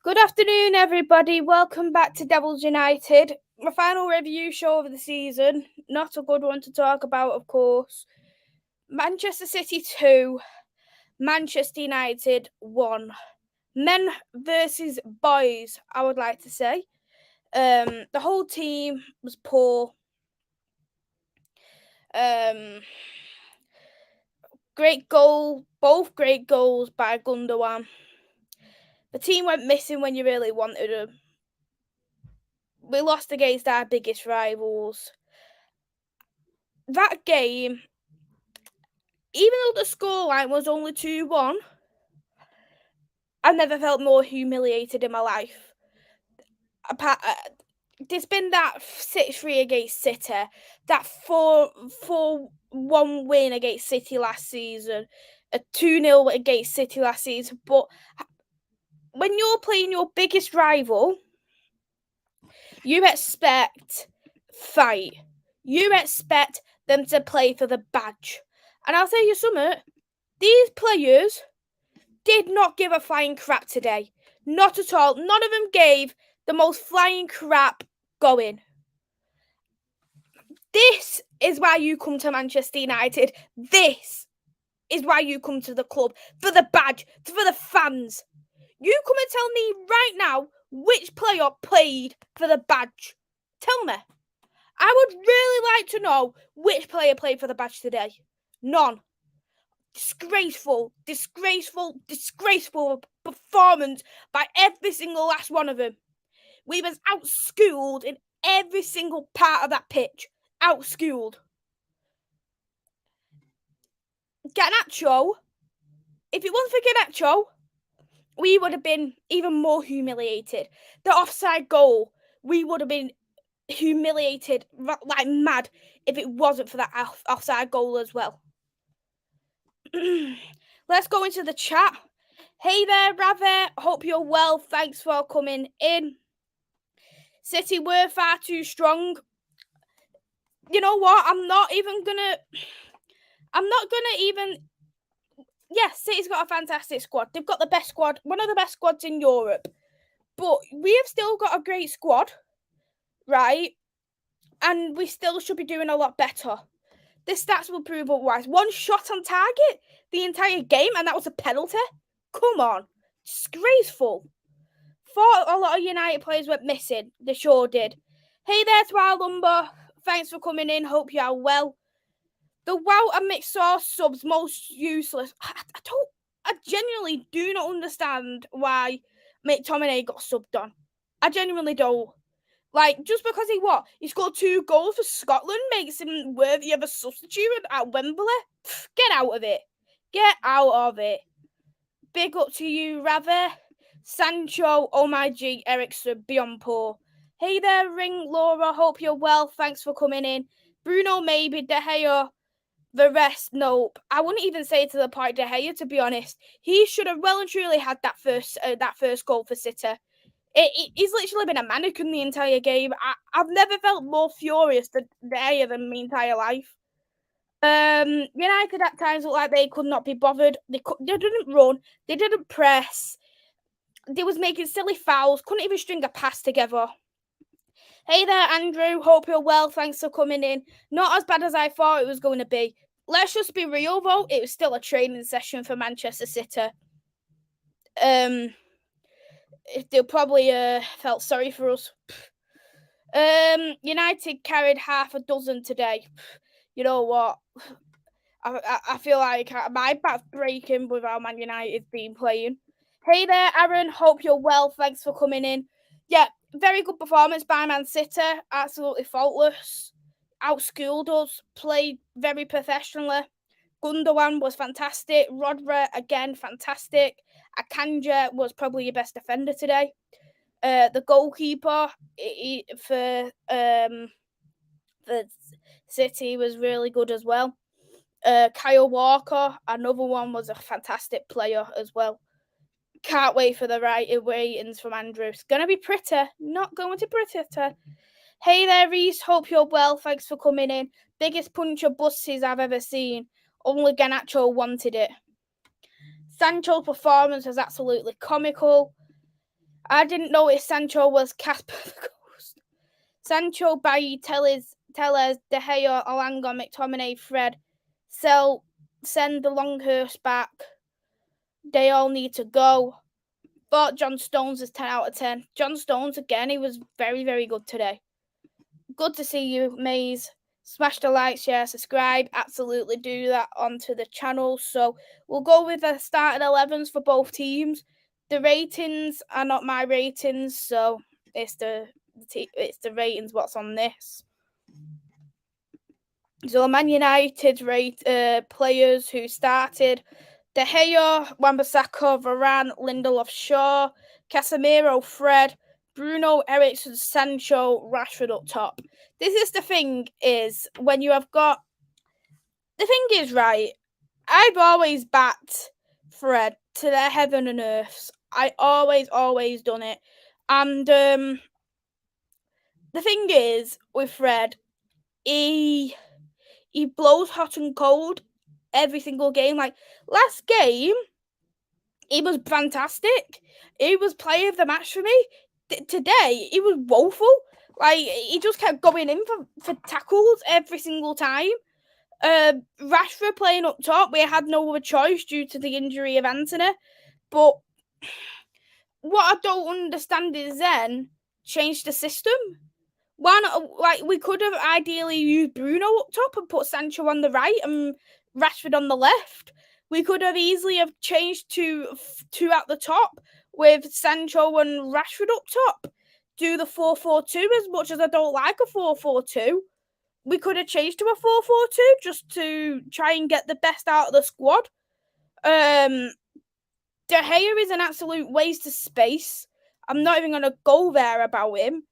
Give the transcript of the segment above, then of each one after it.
Good afternoon, everybody. Welcome back to Devils United. My final review show of the season. Not a good one to talk about, of course. Manchester City 2, Manchester United 1. Men versus boys, I would like to say. The whole team was poor. Great goal, both great goals by Gundogan. The team went missing when you really wanted them. We lost against our biggest rivals. That game, even though the scoreline was only 2-1, I've never felt more humiliated in my life. There's been that 6-3 against City, that 4-1 win against City last season, a 2-0 against City last season, but when you're playing your biggest rival, you expect fight. You expect them to play for the badge. And I'll tell you something, these players did not give a flying crap today. Not at all. None of them gave the most flying crap going. This is why you come to Manchester United. This is why you come to the club. For the badge. For the fans. You come and tell me right now which player played for the badge. Tell me. I would really like to know which player played for the badge today. None. Disgraceful performance by every single last one of them. We was outschooled in every single part of that pitch. Outschooled. Garnacho, if it wasn't for Garnacho, we would have been even more humiliated. The offside goal, we would have been humiliated like mad if it wasn't for that offside goal as well. Let's go into the chat. Hey there, Ravi. Hope you're well. Thanks for coming in. City were far too strong. You know what? I'm not gonna even. Yes, City's got a fantastic squad. They've got the best squad, one of the best squads in Europe. But we have still got a great squad, right? And we still should be doing a lot better. The stats will prove otherwise. One shot on target the entire game, and that was a penalty. Come on. Disgraceful. Thought a lot of United players went missing. They sure did. Hey there, Twilumber. Thanks for coming in. Hope you are well. The wow and mixed sauce subs most useless. I genuinely do not understand why McTominay got subbed on. I genuinely don't. Like, just because he scored 2 goals for Scotland makes him worthy of a substitute at Wembley? Get out of it. Get out of it. Big up to you, Ravi. Sancho, oh my G, Ericsson, beyond poor. Hey there, Ring Laura. Hope you're well. Thanks for coming in. Bruno, maybe. De Gea. The rest, nope. I wouldn't even say to the point De Gea, to be honest. He should have well and truly had that first goal for City. He's literally been a mannequin the entire game. I've never felt more furious than De Gea than my entire life. United at times looked like they could not be bothered. They didn't run. They didn't press. They was making silly fouls. Couldn't even string a pass together. Hey there, Andrew. Hope you're well. Thanks for coming in. Not as bad as I thought it was going to be. Let's just be real, though. It was still a training session for Manchester City. They probably felt sorry for us. United carried half a dozen today. You know what? I feel like my back's breaking with how Man United's been playing. Hey there, Aaron. Hope you're well. Thanks for coming in. Yeah, very good performance by Man City. Absolutely faultless. Outschooled us. Played very professionally. Gundogan was fantastic. Rodri, again, fantastic. Akanji was probably your best defender today. The goalkeeper for City was really good as well. Kyle Walker, another one, was a fantastic player as well. Can't wait for the ratings from Andrew. It's going to be pretty. Not going to be pretty. Hey there, Reese. Hope you're well. Thanks for coming in. Biggest punch of buses I've ever seen. Only Garnacho wanted it. Sancho's performance was absolutely comical. I didn't notice Sancho was Casper the Ghost. Sancho, Bailly, Tellez, De Gea, Alanga, McTominay, Fred, send the Longhurst back. They all need to go. But John Stones is 10 out of 10. John Stones, again, he was very, very good today. Good to see you, Maisy. Smash the like, share, subscribe. Absolutely do that onto the channel. So we'll go with the starting 11s for both teams. The ratings are not my ratings, so it's the ratings what's on this. So Man United players who started: De Gea, Wan-Bissaka, Varane, Lindelof, Shaw, Casemiro, Fred, Bruno, Eriksen, Sancho, Rashford up top. This is the thing, is when you have got... The thing is, right, I've always backed Fred to their heaven and earths. I always done it. And the thing is, with Fred, he blows hot and cold every single game. Like, last game, he was fantastic. He was player of the match for me. Today, he was woeful. Like, he just kept going in for tackles every single time. Rashford playing up top, we had no other choice due to the injury of Anthony. But what I don't understand is then change the system. Why not? Like, we could have ideally used Bruno up top and put Sancho on the right and Rashford on the left. We could have easily have changed to two at the top with Sancho and Rashford up top. Do the 4-4-2, as much as I don't like a 4-4-2. We could have changed to a 4-4-2 just to try and get the best out of the squad. De Gea is an absolute waste of space. I'm not even going to go there about him.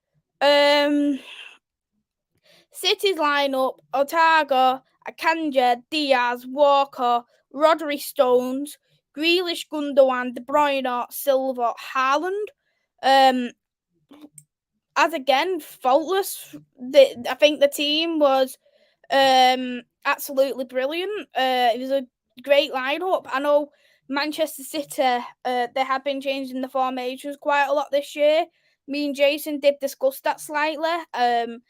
City's lineup: Otago, Akanji, Diaz, Walker, Rodri, Stones, Grealish, Gundogan, De Bruyne, Silva, Haaland. As again, faultless. I think the team was absolutely brilliant. It was a great lineup. I know Manchester City, they have been changing the formations quite a lot this year. Me and Jason did discuss that slightly. And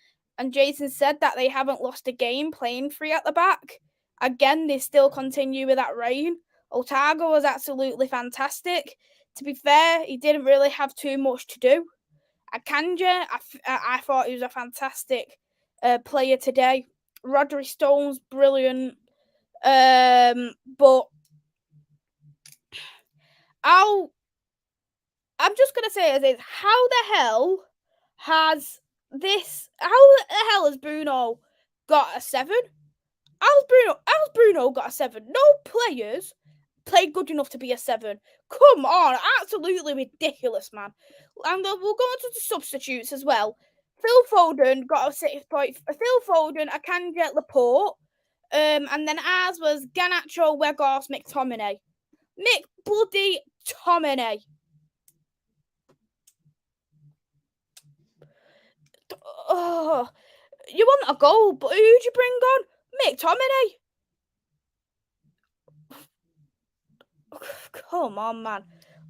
Jason said that they haven't lost a game playing three at the back. Again, they still continue with that reign. Otago was absolutely fantastic. To be fair, he didn't really have too much to do. Akanji, I thought he was a fantastic player today. Rodri, Stones, brilliant. But I'm just going to say as is, how the hell has Bruno got a 7? How's Bruno got a 7? No players played good enough to be a 7. Come on, absolutely ridiculous, man. And we'll go on to the substitutes as well. Phil Foden got a 6 point. Phil Foden, Akanji, Laporte. And then ours was Garnacho, Weghorst, McTominay. McBloody-Tominay. Oh, you want a goal, but who'd you bring on? McTominay. Come on, man.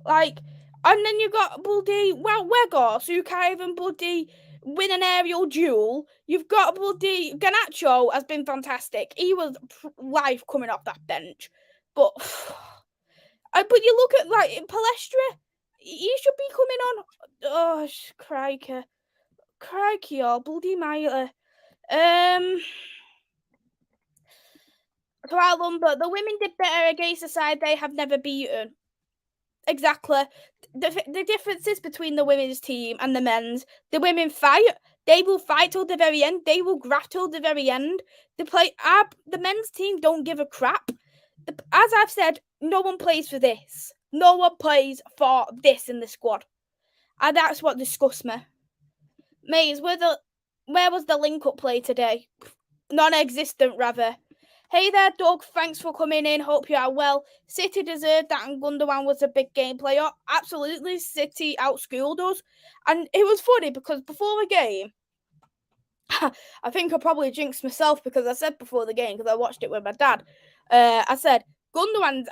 Like, and then you got bloody Weghorst, who can't even bloody win an aerial duel. You've got bloody Garnacho has been fantastic. He was live coming off that bench, but you look at like Palestra, he should be coming on. Oh, crikey, oh bloody mighty. To our lumber, the women did better against a side they have never beaten. Exactly. The differences between the women's team and the men's: the women fight. They will fight till the very end. They will graft till the very end. The men's team don't give a crap. As I've said, no one plays for this. No one plays for this in the squad. And that's what disgusts me. Maisy, where was the link-up play today? Non-existent, rather. Hey there, Doug. Thanks for coming in. Hope you are well. City deserved that, and Gundogan was a big game player. Absolutely, City outschooled us. And it was funny because before the game, I think I probably jinxed myself because I said before the game, because I watched it with my dad, I said, Gundogan,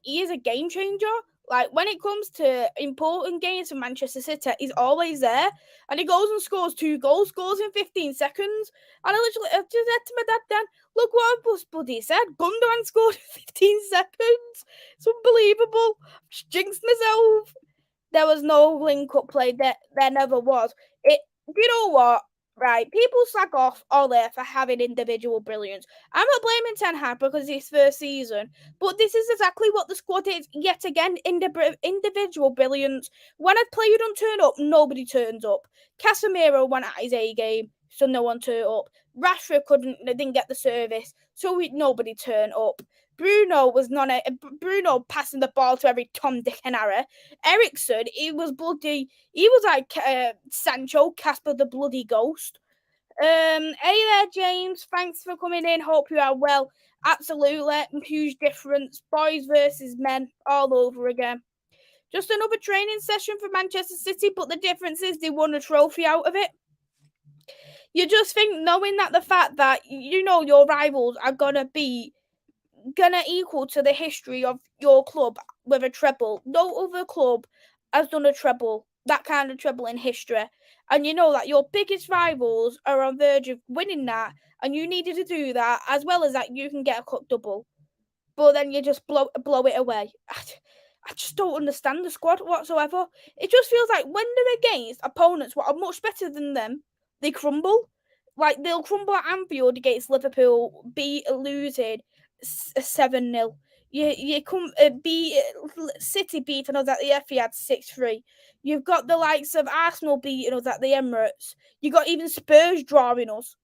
he is a game changer. Like, when it comes to important games for Manchester City, he's always there. And he goes and scores 2 goals, scores in 15 seconds. And I just said to my dad then, look what I bloody said. Gundogan scored in 15 seconds. It's unbelievable. I've just jinxed myself. There was no link-up play. There never was. You know what? Right, people slag off Ole for having individual brilliance. I'm not blaming Ten Hag because it's his first season, but this is exactly what the squad is. Yet again, individual brilliance. When a player don't turn up, nobody turns up. Casemiro went at his A game, so no one turned up. Rashford didn't get the service, so nobody turned up. Bruno passing the ball to every Tom, Dick, and Harry. Eriksen, he was like Sancho, Casper the Bloody Ghost. Hey there, James. Thanks for coming in. Hope you are well. Absolutely. Huge difference. Boys versus men all over again. Just another training session for Manchester City, but the difference is they won a trophy out of it. You just think, knowing that the fact that, your rivals are gonna equal to the history of your club with a treble. No other club has done a treble, that kind of treble in history. And you know that your biggest rivals are on verge of winning that, and you needed to do that, as well as that you can get a cup double. But then you just blow it away. I just don't understand the squad whatsoever. It just feels like when they're against opponents what are much better than them, they crumble. Like, they'll crumble at Anfield against Liverpool, losing 7-0. You come City beating us at the Etihad 6-3. You've got the likes of Arsenal beating us at the Emirates. You got even Spurs drawing us.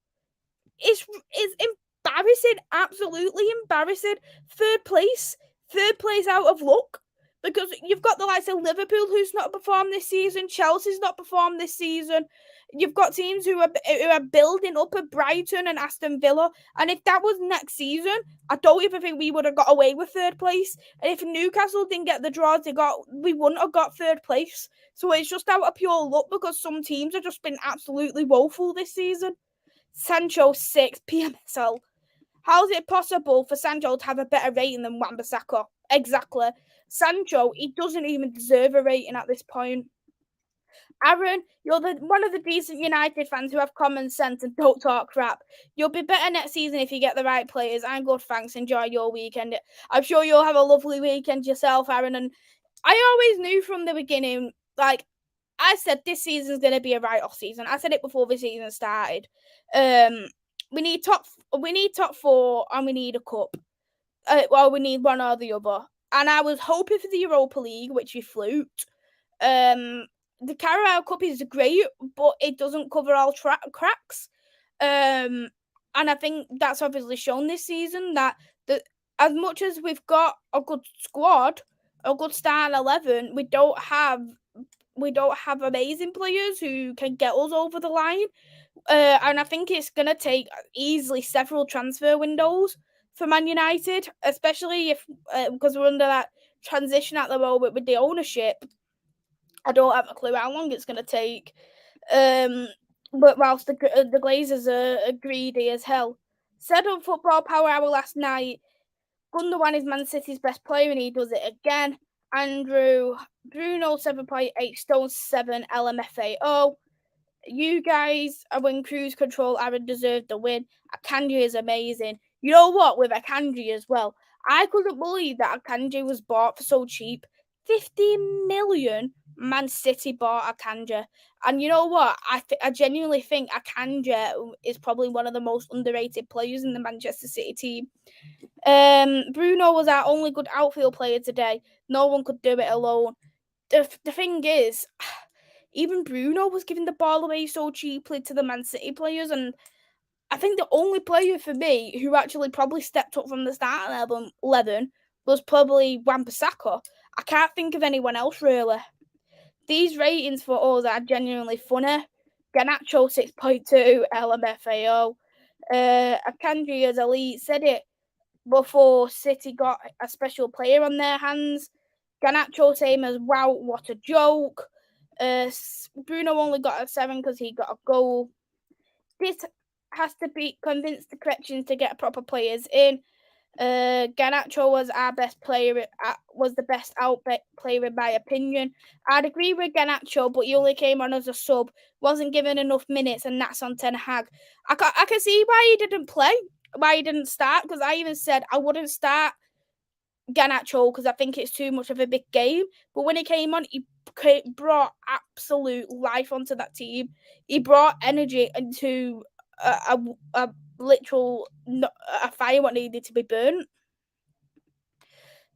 It's embarrassing, absolutely embarrassing. Third place out of luck. Because you've got the likes of Liverpool who's not performed this season, Chelsea's not performed this season. You've got teams who are building up at Brighton and Aston Villa. And if that was next season, I don't even think we would have got away with third place. And if Newcastle didn't get the draws we wouldn't have got third place. So it's just out of pure luck because some teams have just been absolutely woeful this season. Sancho 6, PMSL. How is it possible for Sancho to have a better rating than Wan-Bissaka? Exactly. Sancho, he doesn't even deserve a rating at this point. Aaron, you're one of the decent United fans who have common sense and don't talk crap. You'll be better next season if you get the right players. I'm good, thanks. Enjoy your weekend. I'm sure you'll have a lovely weekend yourself, Aaron. And I always knew from the beginning, like, I said this season's going to be a write-off season. I said it before the season started. We need top 4 and we need a cup. We need one or the other. And I was hoping for the Europa League, which we fluked. The Carabao Cup is great, but it doesn't cover all cracks. And I think that's obviously shown this season that as much as we've got a good squad, a good starting 11, we don't have amazing players who can get us over the line. And I think it's going to take easily several transfer windows for Man United, especially if because we're under that transition at the moment with the ownership. I don't have a clue how long it's going to take. But whilst the Glazers are greedy as hell. Said on Football Power Hour last night, Gundogan is Man City's best player and he does it again. Andrew, Bruno 7.8, Stone 7, LMFAO. You guys are in cruise control. Aaron deserved the win. Akanji is amazing. You know what? With Akanji as well, I couldn't believe that Akanji was bought for so cheap. 50 million Man City bought Akanji. And you know what? I genuinely think Akanji is probably one of the most underrated players in the Manchester City team. Bruno was our only good outfield player today. No one could do it alone. The thing is, even Bruno was giving the ball away so cheaply to the Man City players, and I think the only player for me who actually probably stepped up from the starting 11 was probably Wan-Bissaka. I can't think of anyone else really. These ratings for us are genuinely funny. Garnacho 6.2, LMFAO. Akanji is elite. Said it before City got a special player on their hands. Garnacho same as wow, what a joke. Bruno only got a 7 because he got a goal. This has to be convinced the corrections to get proper players in. Garnacho was our best player. Was the best out player in my opinion. I'd agree with Garnacho, but he only came on as a sub, wasn't given enough minutes, and that's on Ten Hag. I can see why he didn't play, why he didn't start, because I even said I wouldn't start Garnacho because I think it's too much of a big game. But when he came on, he brought absolute life onto that team. He brought energy into a literal a fire what needed to be burnt.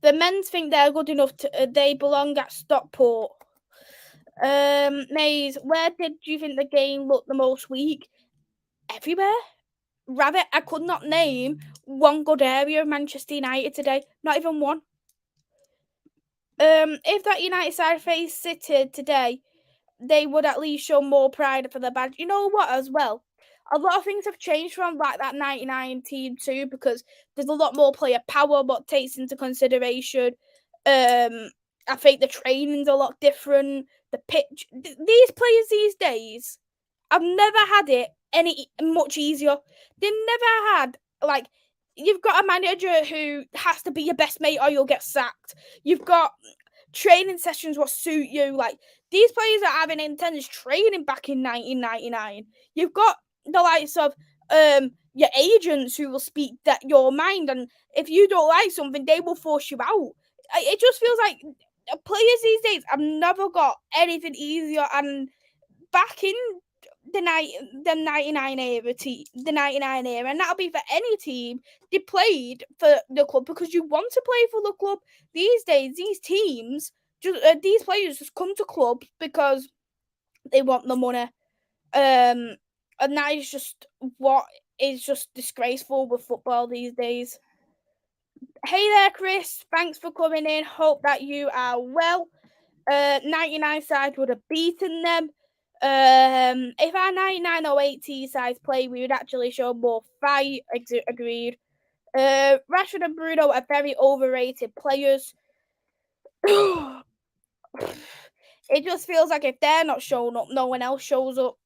The men think they're good enough to they belong at Stockport. Mays, where did you think the game looked the most weak? Everywhere. Rabbit, I could not name one good area of Manchester United today. Not even one. If that United side faced City today, they would at least show more pride for the badge. You know what, as well? A lot of things have changed from like that 99 team too, because there's a lot more player power, what takes into consideration. I think the training's a lot different. The pitch, these players these days, I've never had it any much easier. They've never had like you've got a manager who has to be your best mate or you'll get sacked. You've got training sessions what suit you. Like these players are having intense training back in 1999. You've got the likes of your agents who will speak that your mind, and if you don't like something, they will force you out. It just feels like players these days have never got anything easier. And back in the 99 era, the 99 era, and that'll be for any team. They played for the club because you want to play for the club. These days, these teams, these players just come to clubs because they want the money. And that is just what is just disgraceful with football these days. Hey there, Chris. Thanks for coming in. Hope that you are well. 99 side would have beaten them. If our 99 or 80 sides play, we would actually show more fight. Agreed. Rashford and Bruno are very overrated players. It just feels like if they're not showing up, no one else shows up.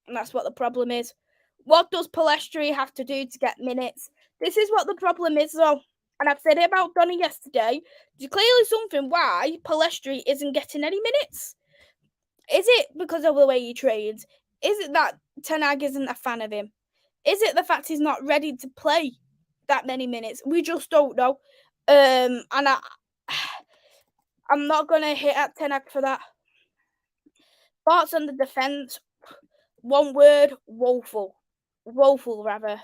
And that's what the problem is. What does Palestri have to do to get minutes? This is what the problem is, though. And I've said it about Donny yesterday. There's clearly something why Palestri isn't getting any minutes. Is it because of the way he trains? Is it that Ten Hag isn't a fan of him? Is it the fact he's not ready to play that many minutes? We just don't know. And I'm not going to hit at Ten Hag for that. Thoughts on the defence? One word, woeful. Woeful, rather.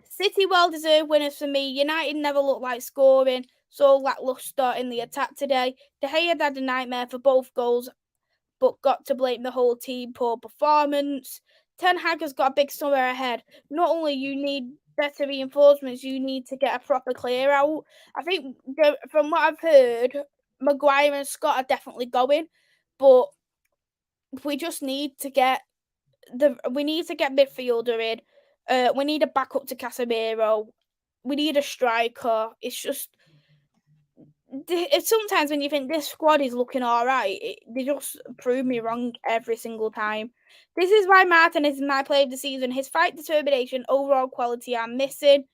City well-deserved winners for me. United never looked like scoring. So lacklustre in the attack today. De Gea had a nightmare for both goals, but got to blame the whole team poor performance. Ten Hag has got a big summer ahead. Not only you need better reinforcements, you need to get a proper clear out. I think from what I've heard, Maguire and Scott are definitely going, but we just need to get midfielder in. We need a backup to Casemiro. We need a striker. It's just sometimes when you think this squad is looking all right, they just prove me wrong every single time. This is why Martin is my player of the season. His fight, determination, overall quality are missing.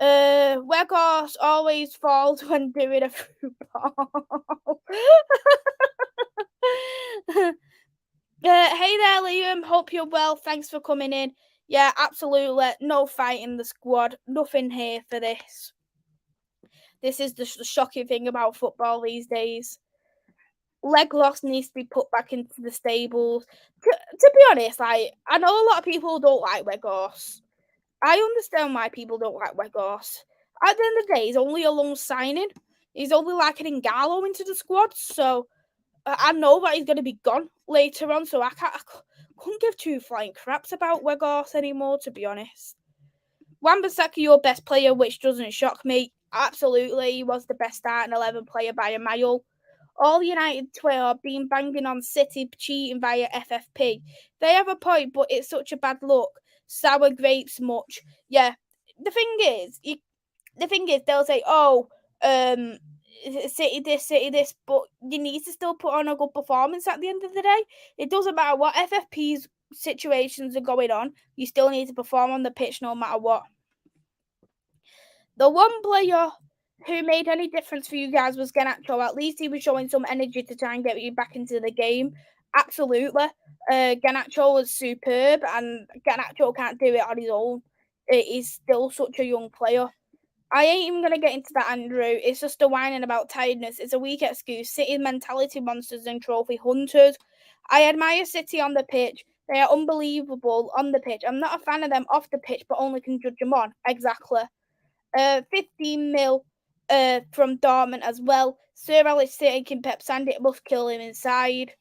Weghorst always falls when doing a through ball. Hey there, Liam. Hope you're well. Thanks for coming in. Yeah, absolutely. No fight in the squad. Nothing here for this. This is the shocking thing about football these days. Leg loss needs to be put back into the stables. To be honest, I know a lot of people don't like Weghorst. I understand why people don't like Weghorst. At the end of the day, he's only a loan signing. He's only like an Ingalo into the squad, so I know that he's going to be gone later on, so I couldn't give two flying craps about Weghorst anymore, to be honest. Wan-Bissaka, your best player, which doesn't shock me. Absolutely, he was the best starting 11 player by a mile. All United Twitter have been banging on City cheating via FFP. They have a point, but it's such a bad look. Sour grapes much. Yeah, the thing is, they'll say, oh, City this, but you need to still put on a good performance at the end of the day. It doesn't matter what FFP's situations are going on, you still need to perform on the pitch no matter what. The one player who made any difference for you guys was Garnacho. At least he was showing some energy to try and get you back into the game. Absolutely. Garnacho was superb, and Garnacho can't do it on his own. He's still such a young player. I ain't even going to get into that, Andrew. It's just a whining about tiredness. It's a weak excuse. City mentality monsters and trophy hunters. I admire City on the pitch. They are unbelievable on the pitch. I'm not a fan of them off the pitch, but only can judge them on. Exactly. 15 mil from Dortmund as well. Sir Alex taking Pep Sandy, it must kill him inside.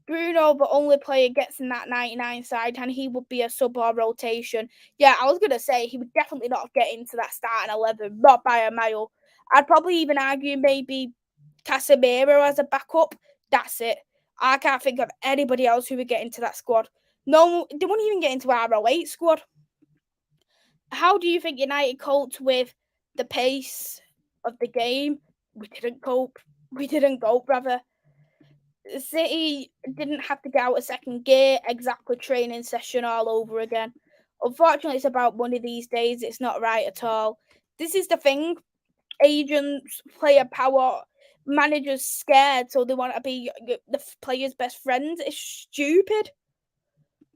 Bruno, the only player, gets in that 99 side, and he would be a sub or rotation. Yeah, I was going to say he would definitely not get into that starting 11, not by a mile. I'd probably even argue maybe Casemiro as a backup. That's it. I can't think of anybody else who would get into that squad. No, they wouldn't even get into our 08 squad. How do you think United coped with the pace of the game? We didn't cope. Brother. City didn't have to get out a second gear, exactly training session all over again. Unfortunately, it's about money these days. It's not right at all. This is the thing. Agents, player power, managers scared, so they want to be the player's best friends. It's stupid.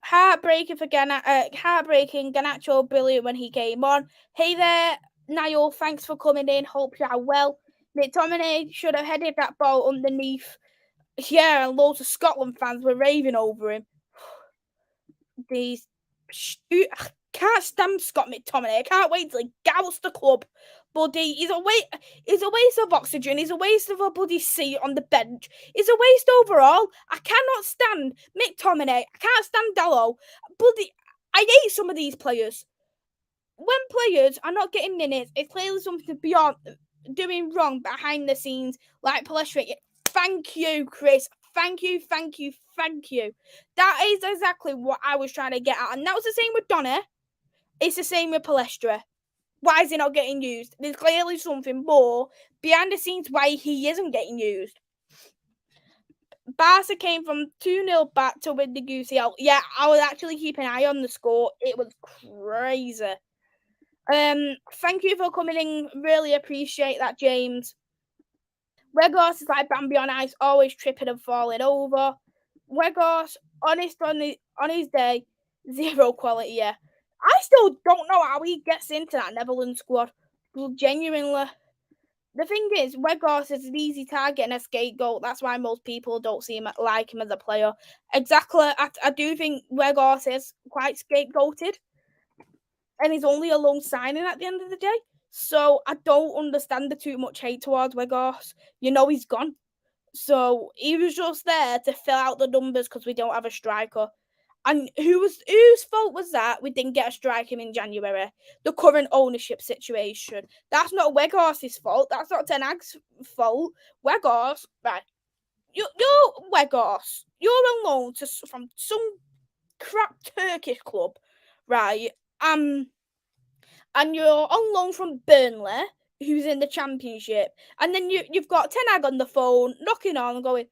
Heartbreaking for Garnacho, brilliant when he came on. Hey there, Niall, thanks for coming in. Hope you are well. McTominay should have headed that ball underneath. Yeah, and loads of Scotland fans were raving over him. These I can't stand Scott McTominay. I can't wait till he gouts the club. Buddy, he's a waste of oxygen. He's a waste of a bloody seat on the bench. He's a waste overall. I cannot stand McTominay. I can't stand Dallo. Buddy, I hate some of these players. When players are not getting minutes, it's clearly something beyond doing wrong behind the scenes, like Palestri. Thank you, Chris. Thank you. That is exactly what I was trying to get at. And that was the same with Donna. It's the same with Palestra. Why is he not getting used? There's clearly something more behind the scenes why he isn't getting used. Barca came from 2-0 back to win the goosey out. Yeah, I was actually keeping an eye on the score. It was crazy. Thank you for coming in. Really appreciate that, James. Weghorst is like Bambi on ice, always tripping and falling over. Weghorst, honest on his day, zero quality. Yeah, I still don't know how he gets into that Netherlands squad. Genuinely, the thing is, Weghorst is an easy target and a scapegoat. That's why most people don't see him like him as a player. Exactly, I do think Weghorst is quite scapegoated, and he's only a loan signing at the end of the day. So I don't understand the too much hate towards Weghorst. You know he's gone. So he was just there to fill out the numbers because we don't have a striker. And whose fault was that we didn't get a striker in January? The current ownership situation. That's not Weghorst's fault. That's not Ten Hag's fault. Weghorst, right? You're Weghorst. You're on loan from some crap Turkish club, right? And you're on loan from Burnley, who's in the Championship, and then you've got Ten Hag on the phone, knocking on and going,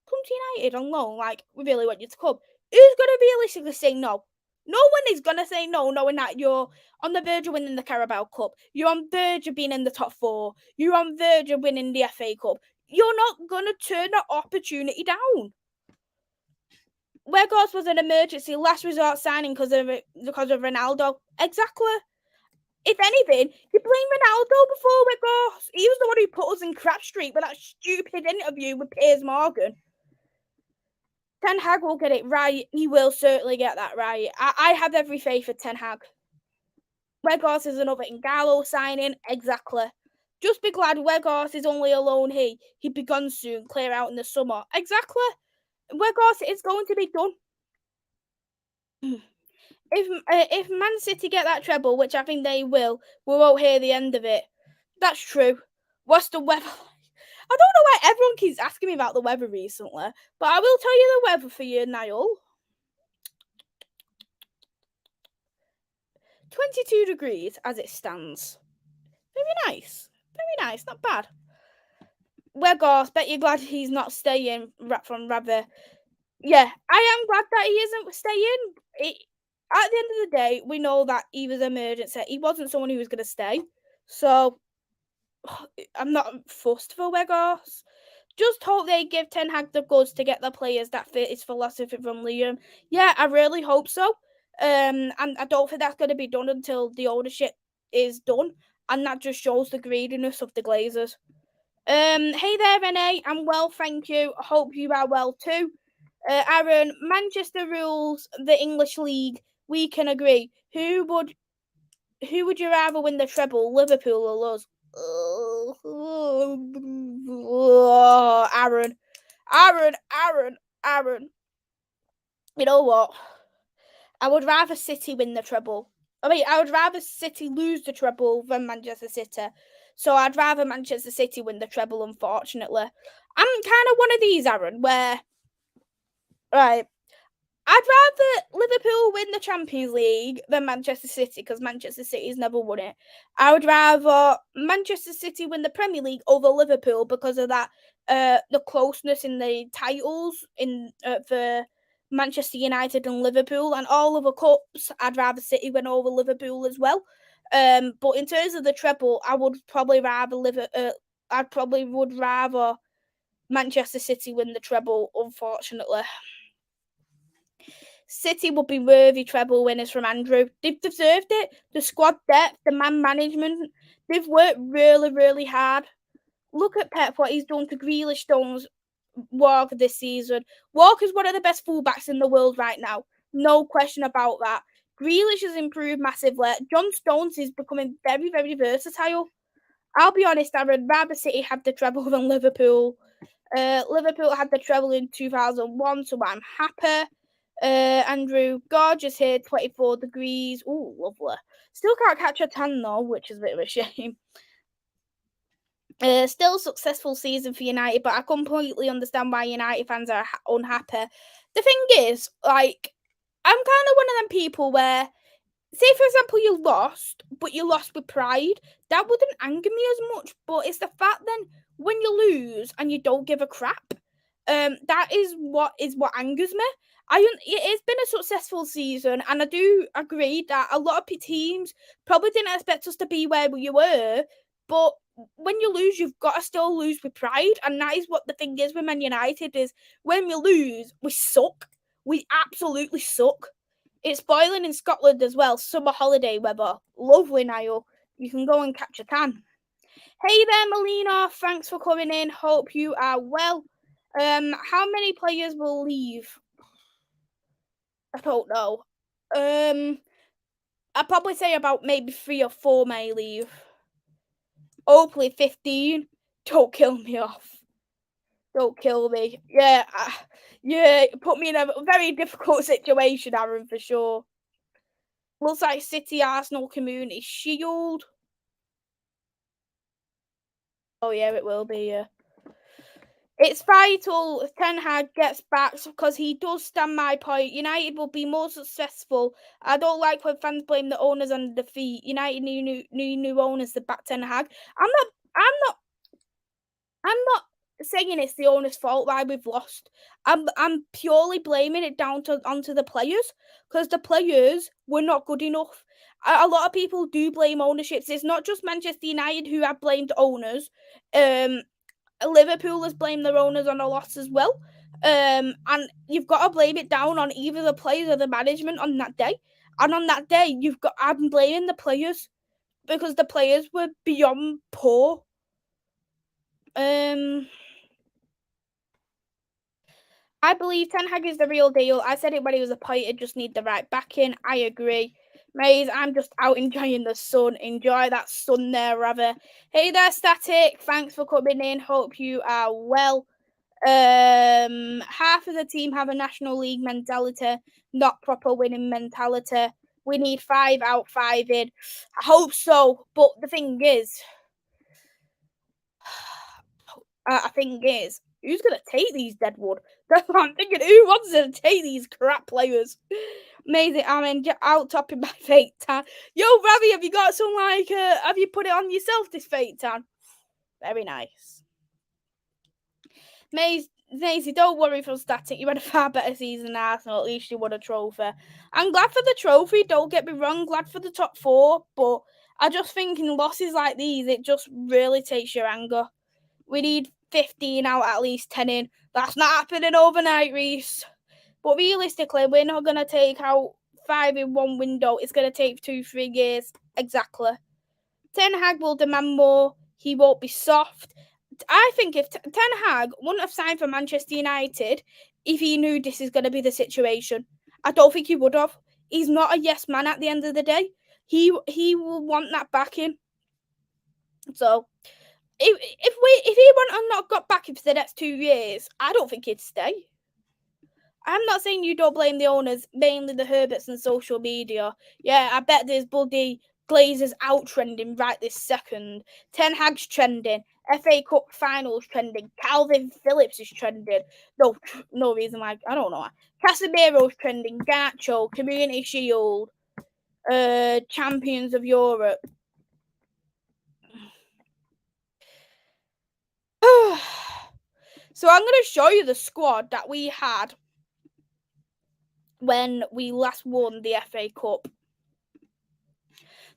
"Come to United on loan, like we really want you to come." Who's going to realistically say no? No one is going to say no, knowing that you're on the verge of winning the Carabao Cup. You're on verge of being in the top four. You're on verge of winning the FA Cup. You're not going to turn that opportunity down. Weghorst was an emergency last resort signing because of Ronaldo. Exactly. If anything, you blame Ronaldo before Weghorst. He was the one who put us in crap street with that stupid interview with Piers Morgan. Ten Hag will get it right. He will certainly get that right. I have every faith in Ten Hag. Weghorst is another Ingalo signing. Exactly. Just be glad Weghorst is only a loan here. He'd be gone soon, clear out in the summer. Exactly. Weghorst is going to be done. If Man City get that treble, which I think they will, we won't hear the end of it. That's true. What's the weather? I don't know why everyone keeps asking me about the weather recently, but I will tell you the weather for you, Niall. 22 degrees as it stands. Very nice. Not bad. Weghorst, bet you're glad he's not staying from rather. Yeah, I am glad that he isn't staying. At the end of the day, we know that he was an emergency. He wasn't someone who was going to stay. So I'm not fussed for Weghorst. Just hope they give Ten Hag the goods to get the players that fit his philosophy from Liam. Yeah, I really hope so. And I don't think that's going to be done until the ownership is done, and that just shows the greediness of the Glazers. Hey there, Renee. I'm well, thank you. I hope you are well too. Aaron, Manchester rules the English league. We can agree. Who would you rather win the treble, Liverpool or us? Aaron. You know what? I would rather City win the treble. I would rather City lose the treble than Manchester City. So I'd rather Manchester City win the treble, unfortunately. I'm kind of one of these, Aaron, where, right, I'd rather Liverpool win the Champions League than Manchester City because Manchester City's never won it. I would rather Manchester City win the Premier League over Liverpool because of that, the closeness in the titles for Manchester United and Liverpool, and all of the cups. I'd rather City win over Liverpool as well. But in terms of the treble, I would probably rather would rather Manchester City win the treble. Unfortunately. City would be worthy treble winners from Andrew. They've deserved it. The squad depth, the man management, they've worked really, really hard. Look at Pep, what he's done to Grealish, Stones, Walker this season. Walker's one of the best fullbacks in the world right now. No question about that. Grealish has improved massively. John Stones is becoming very, very versatile. I'll be honest, I would rather City have the treble than Liverpool. Liverpool had the treble in 2001, so I'm happy. Andrew, gorgeous here, 24 degrees. Ooh, lovely. Still can't catch a tan though, which is a bit of a shame. Still successful season for United, but I completely understand why United fans are unhappy. The thing is, like, I'm kind of one of them people where, say for example, you lost, but you lost with pride. That wouldn't anger me as much, but it's the fact then when you lose and you don't give a crap, that is what angers me. It's been a successful season, and I do agree that a lot of teams probably didn't expect us to be where we were, but when you lose, you've got to still lose with pride, and that is what the thing is with Man United is when we lose, we suck. We absolutely suck. It's boiling in Scotland as well. Summer holiday weather. Lovely, Niall. You can go and catch a tan. Hey there, Melina. Thanks for coming in. Hope you are well. How many players will leave? I don't know. I'd probably say about maybe 3 or 4 may leave. Hopefully 15. Don't kill me off. Don't kill me. Yeah, put me in a very difficult situation, Aaron, for sure. Looks like City Arsenal Community Shield. Oh yeah, it will be. Yeah. It's vital if Ten Hag gets back because he does stand my point. United will be more successful. I don't like when fans blame the owners on the defeat. United need new owners to back Ten Hag. I'm not saying it's the owner's fault why we've lost. I'm purely blaming it onto the players because the players were not good enough. A lot of people do blame ownerships. It's not just Manchester United who have blamed owners. Liverpool has blamed their owners on a loss as well. And you've got to blame it down on either the players or the management on that day. And on that day, I'm blaming the players because the players were beyond poor. I believe Ten Hag is the real deal. I said it when he was appointed, just need the right backing. I agree. Mays, I'm just out enjoying the sun. Enjoy that sun there, rather. Hey there, Static. Thanks for coming in. Hope you are well. Half of the team have a National League mentality, not proper winning mentality. We need 5 out, 5 in. I hope so. But the thing is, who's going to take these Deadwood? That's what I'm thinking. Who wants to take these crap players? Amazing. I'm out topping my fake tan. Yo, Ravi, have you got some have you put it on yourself, this fake tan? Very nice. Maisy, don't worry for Static. You had a far better season than Arsenal. At least you won a trophy. I'm glad for the trophy. Don't get me wrong. Glad for the top 4. But I just think in losses like these, it just really takes your anger. We need 15 out, at least 10 in. That's not happening overnight, Reese. But realistically, we're not going to take out 5 in one window. It's going to take 2-3 years. Exactly. Ten Hag will demand more. He won't be soft. I think if Ten Hag wouldn't have signed for Manchester United if he knew this is going to be the situation. I don't think he would have. He's not a yes man at the end of the day. He will want that backing. So if he went and not got backing for the next 2 years, I don't think he'd stay. I'm not saying you don't blame the owners, mainly the Herberts and social media. Yeah, I bet there's bloody Glazers out trending right this second. Ten Hag's trending. FA Cup finals trending. Calvin Phillips is trending. No reason why. I don't know. Casemiro's trending. Garnacho, Community Shield, Champions of Europe. So I'm going to show you the squad that we had when we last won the FA Cup.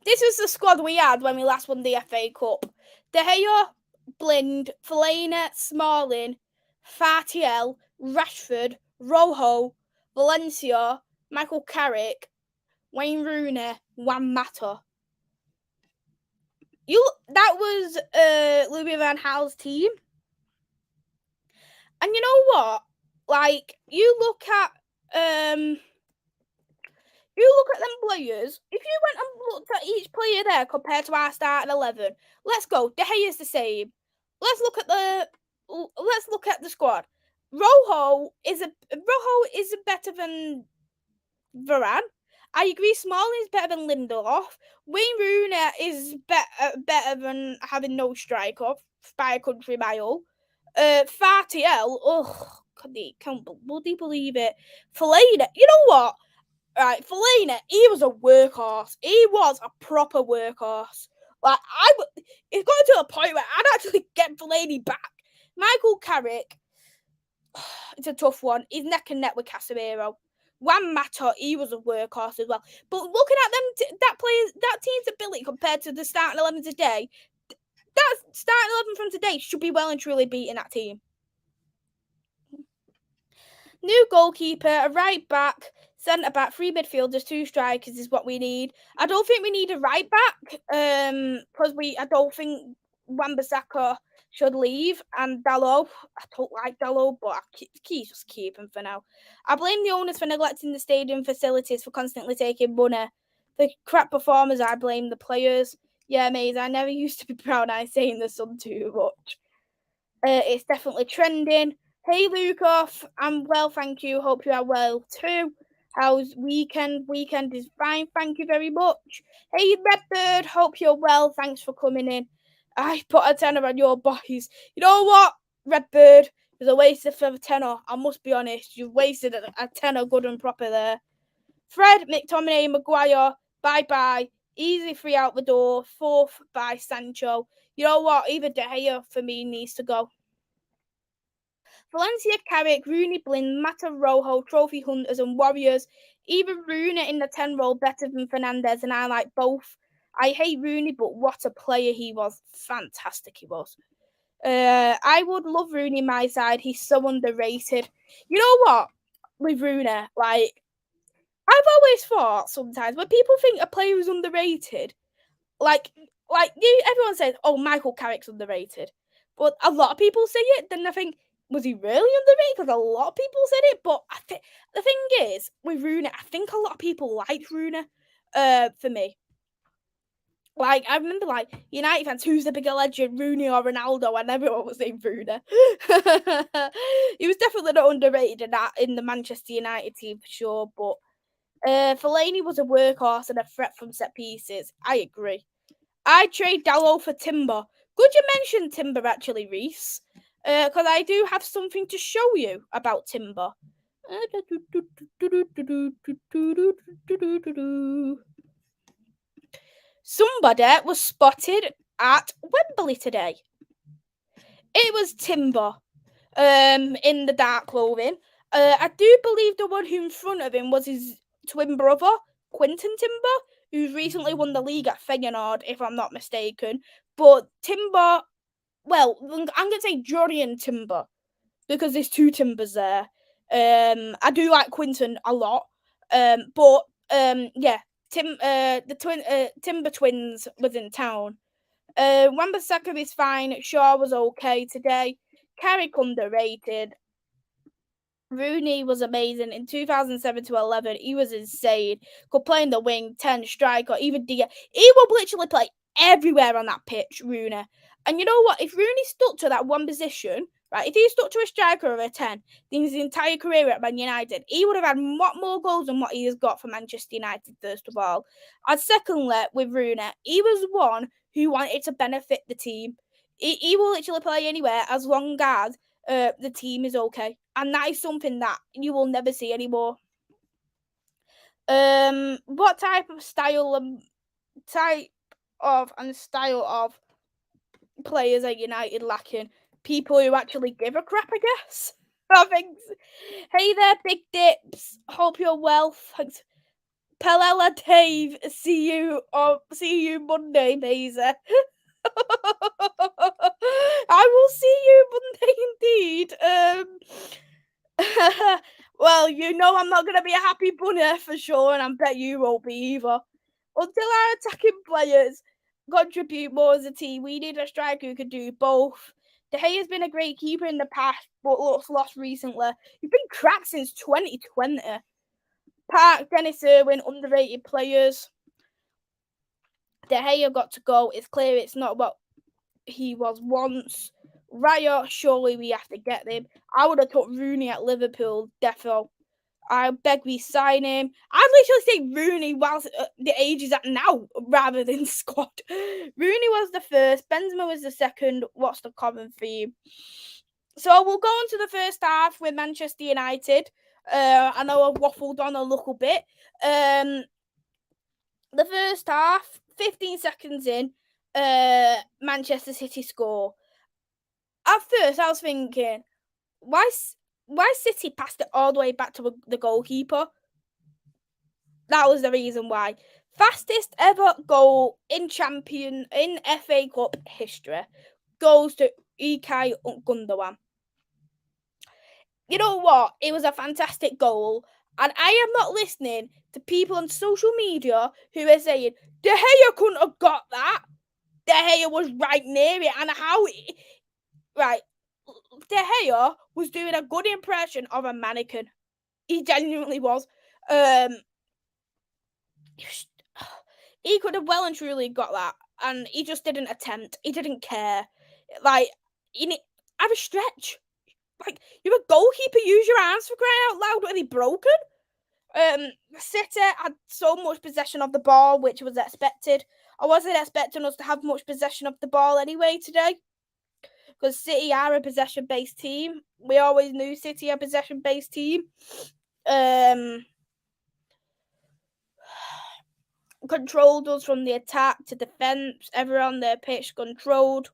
This was the squad we had when we last won the FA Cup. De Gea, Blind, Fellaini, Smalling, Fartiel, Rashford, Rojo, Valencia, Michael Carrick, Wayne Rooney, Juan Mata. That was Louis van Gaal's team. And you know what? Like, you look at them players. If you went and looked at each player there compared to our starting 11, let's go. De Gea is the same. Let's look at the squad. Rojo is better than Varane. I agree. Smalling is better than Lindelof. Wayne Rooney is better than having no striker by a country mile. Fartiel, can't bloody believe it. Fellaini, you know what? Right, Fellaini, he was a workhorse. He was a proper workhorse. Like, it got to a point where I'd actually get Fellaini back. Michael Carrick, it's a tough one. He's neck and neck with Casemiro. Juan Mata, he was a workhorse as well. But looking at them, that team's ability compared to the starting 11 today, that starting 11 from today should be well and truly beating that team. New goalkeeper, a right back, centre back, 3 midfielders, 2 strikers is what we need. I don't think we need a right back because I don't think Wan-Bissaka should leave, and Dalot, I don't like Dalot, but he's just keep him for now. I blame the owners for neglecting the stadium facilities, for constantly taking money. The crap performers, I blame the players. Yeah, Maisy, I never used to be proud of saying the sun too much. It's definitely trending. Hey, Lukoff, I'm well, thank you. Hope you are well too. How's weekend? Weekend is fine, thank you very much. Hey, Redbird, hope you're well. Thanks for coming in. I put a tenner on your boys. You know what, Redbird? It's a waste of a tenner. I must be honest. You've wasted a tenner good and proper there. Fred, McTominay, Maguire, bye-bye. Easy 3 out the door. 4th by Sancho. You know what? Even De Gea for me needs to go. Valencia, Carrick, Rooney, Blind, Mata, Rojo, Trophy Hunters and Warriors. Even Rooney in the 10 role better than Fernandes, and I like both. I hate Rooney, but what a player he was. Fantastic he was. I would love Rooney on my side. He's so underrated. You know what? With Rooney, like, I've always thought sometimes when people think a player is underrated, everyone says, oh, Michael Carrick's underrated. But a lot of people say it, then I think, was he really underrated? Because a lot of people said it. But the thing is, with Rooney, I think a lot of people liked Rooney for me. Like, I remember, like, United fans, who's the bigger legend, Rooney or Ronaldo? And everyone was saying Rooney. He was definitely not underrated in the Manchester United team for sure. But Fellaini was a workhorse and a threat from set pieces. I agree. I trade Dalot for Timber. Good you mentioned Timber, actually, Reese. Because I do have something to show you about Timber. Somebody was spotted at Wembley today. It was Timber in the dark clothing. I do believe the one who in front of him was his twin brother, Quinton Timber, who's recently won the league at Feyenoord, if I'm not mistaken. But Timber, well, I'm going to say Jurriën Timber, because there's two Timbers there. I do like Quinton a lot. But yeah, Timber twins was in town. Wan-Bissaka is fine. Shaw was okay today. Carrick underrated. Rooney was amazing in 2007 to 11. He was insane. Could play in the wing, 10 striker, even D. He would literally play everywhere on that pitch, Rooney. And you know what? If Rooney stuck to that one position, right? If he stuck to a striker or a 10 in his entire career at Man United, he would have had a lot more goals than what he has got for Manchester United, first of all. And secondly, with Rooney, he was one who wanted to benefit the team. He will literally play anywhere as long as the team is okay, and that is something that you will never see anymore. What type of style of players are United lacking? People who actually give a crap, I guess. I think. Hey there, Big Dips. Hope you're well. Thanks. Pelela Dave. See you Monday, Maisy. I will see you Monday indeed. Well, you know I'm not going to be a happy bunny for sure, and I bet you won't be either. Until our attacking players contribute more as a team, we need a striker who can do both. De Gea has been a great keeper in the past, but looks lost recently. He's been crap since 2020. Park, Dennis Irwin, underrated players. De Gea got to go. It's clear it's not what he was once. Raya, surely we have to get him. I would have took Rooney at Liverpool, defo. I beg we sign him. I'd literally say Rooney whilst the age is at now rather than squad. Rooney was the first, Benzema was the second. What's the common theme? So we'll go on to the first half with Manchester United. I know I've waffled on a little bit. The first half, 15 seconds in, Manchester City score. At first, I was thinking, why City passed it all the way back to the goalkeeper? That was the reason why. Fastest ever goal in FA Cup history goes to Ilkay Gundogan. You know what? It was a fantastic goal. And I am not listening to people on social media who are saying, De Gea couldn't have got that. De Gea was right near it. And right, De Gea was doing a good impression of a mannequin. He genuinely was. He could have well and truly got that. And he just didn't attempt. He didn't care. Like, have a stretch. Like, you're a goalkeeper, use your arms for crying out loud. Are they broken? City had so much possession of the ball, which was expected. I wasn't expecting us to have much possession of the ball anyway today, because City are a possession-based team. We always knew City are a possession-based team. Controlled us from the attack to defence. Everyone on their pitch controlled.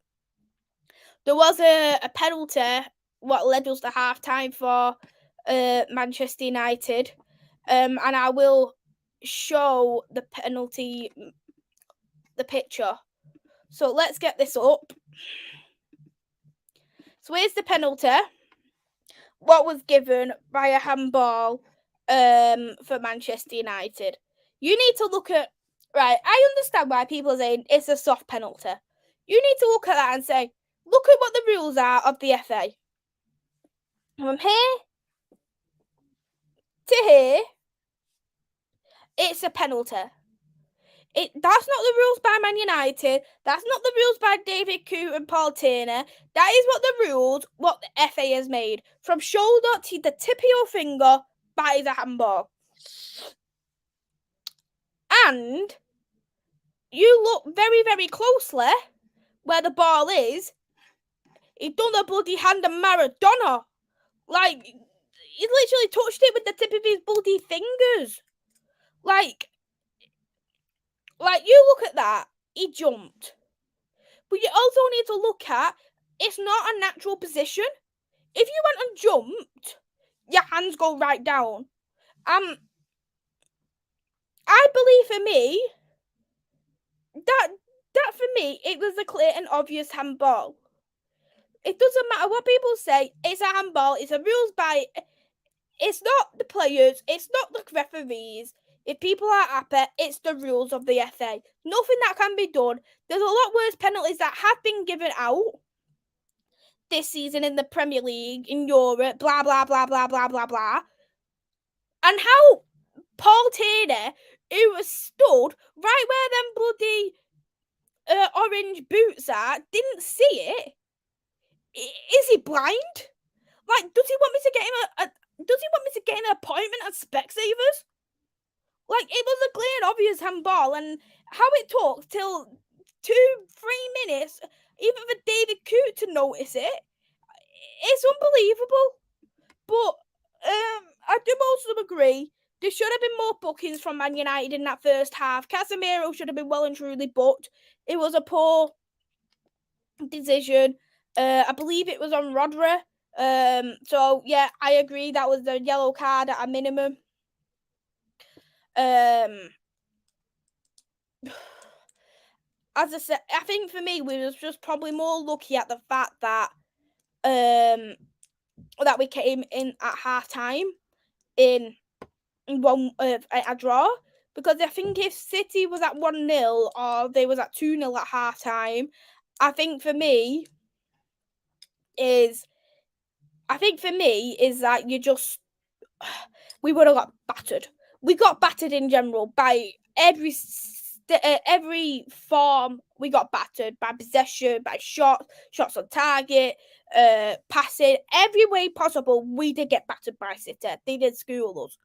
There was a penalty, what led us to half-time for Manchester United. And I will show the penalty, the picture. So let's get this up. So here's the penalty. What was given by a handball for Manchester United. You need to look at, right, I understand why people are saying it's a soft penalty. You need to look at that and say, look at what the rules are of the FA. From here to here, it's a penalty. That's not the rules by Man United. That's not the rules by David Coote and Paul Turner. That is what the FA has made. From shoulder to the tip of your finger, that is a handball. And you look very, very closely where the ball is. He done a bloody hand of Maradona. Like, he literally touched it with the tip of his bloody fingers. Like, you look at that, he jumped. But you also need to look at, it's not a natural position. If you went and jumped, your hands go right down. I believe for me, that for me, it was a clear and obvious handball. It doesn't matter what people say. It's a handball. It's a rules by. It's not the players. It's not the referees. If people are happy, it's the rules of the FA. Nothing that can be done. There's a lot worse penalties that have been given out this season in the Premier League, in Europe, blah, blah, blah, blah, blah, blah, blah. And how Paul Taylor, who was stood right where them bloody orange boots are, didn't see it. Is he blind? Like, does he want me to get him an appointment at Specsavers? Like, it was a clear and obvious handball, and how it took till 2-3 minutes, even for David Coote to notice it, it's unbelievable. But I do also agree there should have been more bookings from Man United in that first half. Casemiro should have been well and truly booked. It was a poor decision. I believe it was on Rodri. So yeah, I agree that was a yellow card at a minimum. As I said, I think for me we was just probably more lucky at the fact that that we came in at half time in one a draw, because I think if City was at 1-0 or they was at 2-0 at half time, I think for me is that you just we would have got battered. We got battered in general by every form. We got battered by possession, by shots on target, passing, every way possible. We did get battered by City. They did school us.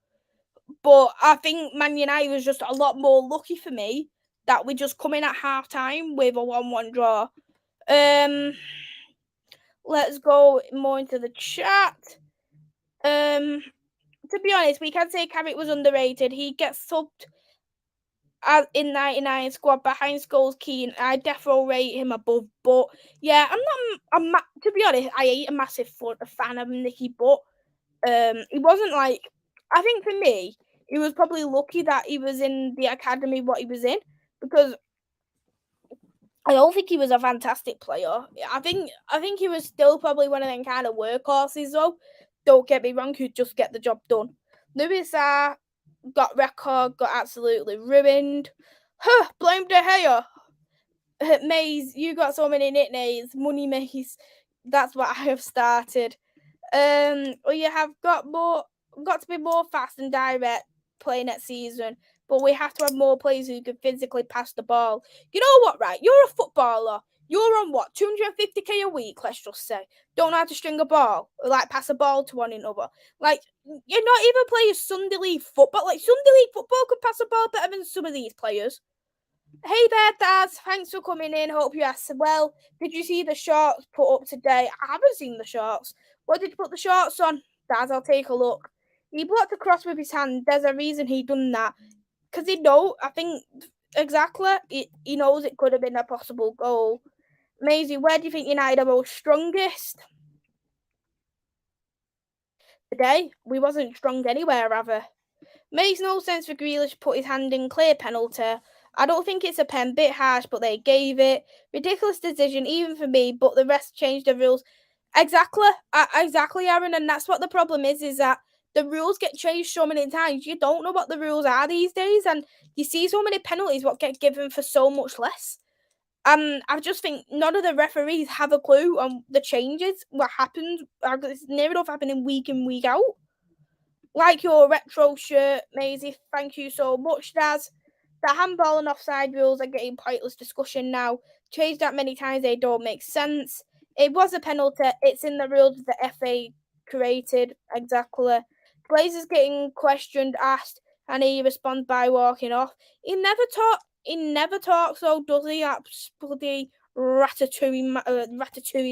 But I think Man United was just a lot more lucky for me that we just come in at half time with a 1-1 draw. Let's go more into the chat. To be honest, we can say Carrick was underrated. He gets subbed in 99 squad behind Scholes Keane. I definitely rate him above. But yeah, to be honest, I ain't a massive fan of Nicky, but he wasn't like, I think for me, he was probably lucky that he was in the academy what he was in, because I don't think he was a fantastic player. I think he was still probably one of them kind of workhorses though. Don't get me wrong, who'd just get the job done. Lewis got absolutely ruined. Blame De Gea. Maze, you got so many nicknames. Money Maze. That's what I have started. We have got to be more fast and direct playing next season, but we have to have more players who can physically pass the ball. You know what, right? You're a footballer. You're on what, 250k a week, let's just say. Don't know how to string a ball, or like pass a ball to one another. Like, you're not even playing Sunday League football. Like, Sunday League football could pass a ball better than some of these players. Hey there, Dad. Thanks for coming in. Hope you are well. Did you see the shorts put up today? I haven't seen the shorts. What did you put the shorts on? Dad, I'll take a look. He blocked the cross with his hand. There's a reason he done that. Because I think, exactly, he knows it could have been a possible goal. Maisy, where do you think United are most strongest? Today, we wasn't strong anywhere, rather. Makes no sense for Grealish to put his hand in, clear penalty. I don't think it's a pen, bit harsh, but they gave it. Ridiculous decision, even for me, but the rest changed the rules. Exactly, Aaron, and that's what the problem is that the rules get changed so many times. You don't know what the rules are these days, and you see so many penalties what get given for so much less. I just think none of the referees have a clue on the changes, what happens. It's near enough happening week in, week out. Like your retro shirt, Maisy. Thank you so much, Daz. The handball and offside rules are getting pointless discussion now. Changed that many times, they don't make sense. It was a penalty. It's in the rules the FA created. Exactly. Glazer's getting questioned, asked, and he responds by walking off. He never talks, so does he? That's bloody ratatouille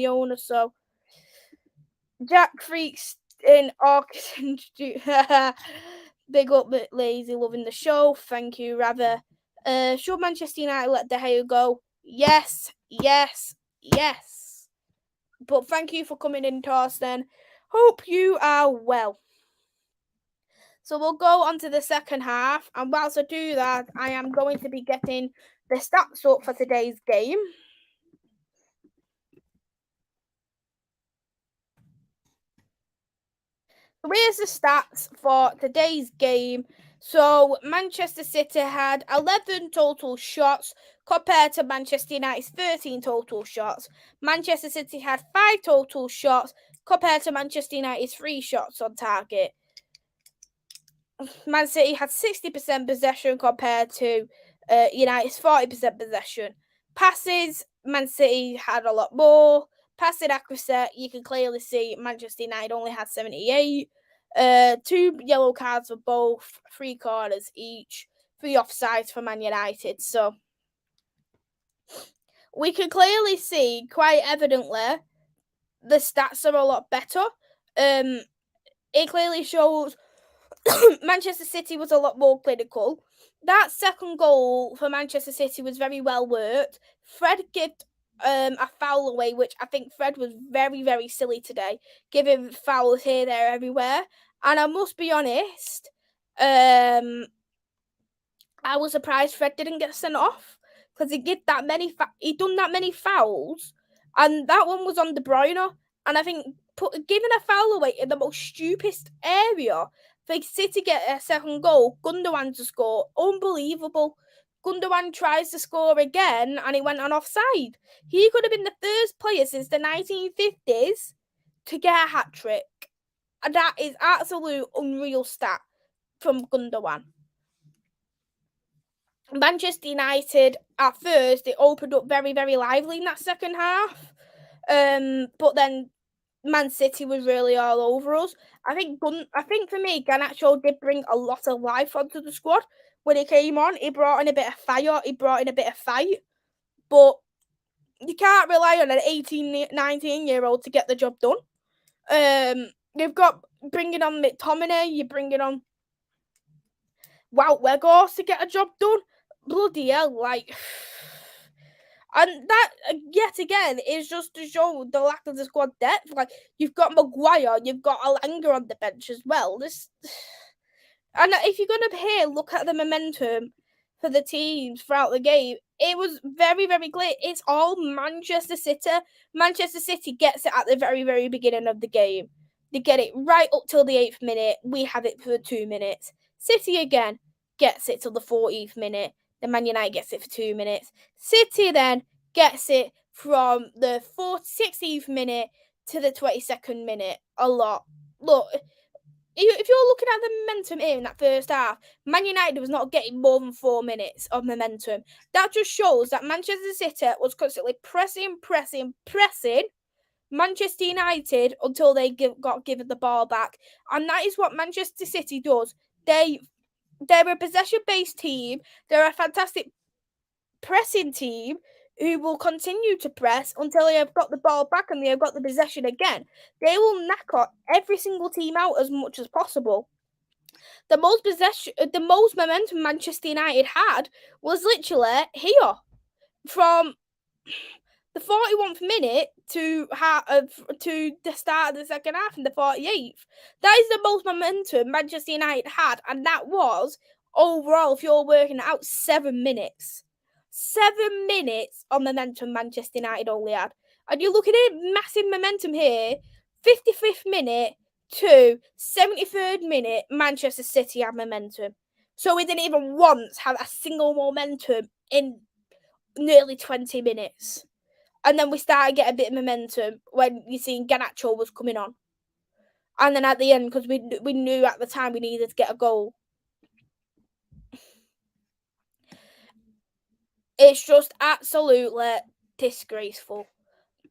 owner. So Jack Freaks in Orchid. Big up, bit lazy, loving the show. Thank you, rather. Should Manchester United let De Gea go? Yes. But thank you for coming in, Torsten. Hope you are well. So we'll go on to the second half, and whilst I do that, I am going to be getting the stats up for today's game. So here's the stats for today's game. So Manchester City had 11 total shots compared to Manchester United's 13 total shots. Manchester City had 5 total shots compared to Manchester United's 3 shots on target. Man City had 60% possession compared to United's 40% possession. Passes, Man City had a lot more. Passing accuracy, you can clearly see Manchester United only had 78. 2 yellow cards for both, 3 corners each, 3 offsides for Man United. So we can clearly see, quite evidently, the stats are a lot better. It clearly shows Manchester City was a lot more clinical. That second goal for Manchester City was very well worked. Fred gave a foul away, which I think Fred was very, very silly today, giving fouls here, there, everywhere. And I must be honest, I was surprised Fred didn't get sent off because he did that many. He done that many fouls, and that one was on De Bruyne. And I think giving a foul away in the most stupidest area for City get a second goal, Gundogan to score, unbelievable. Gundogan tries to score again, and he went on offside. He could have been the first player since the 1950s to get a hat trick, and that is absolute unreal stat from Gundogan. Manchester United, at first, it opened up very, very lively in that second half. But then Man City was really all over us. I think for me, Garnacho did bring a lot of life onto the squad. When he came on, he brought in a bit of fire, he brought in a bit of fight. But you can't rely on an 18, 19-year-old to get the job done. You've got bringing on McTominay, you're bringing on Wout Weghorst to get a job done. Bloody hell, like... And that, yet again, is just to show the lack of the squad depth. Like, you've got Maguire, you've got Alanga on the bench as well. And if you're going to look at the momentum for the teams throughout the game, it was very, very clear. It's all Manchester City. Manchester City gets it at the very, very beginning of the game. They get it right up till the 8th minute. We have it for 2 minutes. City again gets it till the 40th minute. The Man United gets it for 2 minutes. City then gets it from the 60th minute to the 22nd minute. A lot. Look, if you're looking at the momentum here in that first half, Man United was not getting more than 4 minutes of momentum. That just shows that Manchester City was constantly pressing Manchester United until they got given the ball back. And that is what Manchester City does. They're a possession-based team. They're a fantastic pressing team who will continue to press until they have got the ball back and they have got the possession again. They will knock every single team out as much as possible. The most momentum Manchester United had was literally here from the 41th minute to the start of the second half in the 48th. That is the most momentum Manchester United had, and that was overall, if you're working it out, 7 minutes. 7 minutes of momentum Manchester United only had. And you're looking at massive momentum here. 55th minute to 73rd minute, Manchester City had momentum. So we didn't even once have a single momentum in nearly 20 minutes. And then we started getting a bit of momentum when you seen Garnacho was coming on. And then at the end, because we knew at the time we needed to get a goal. It's just absolutely disgraceful.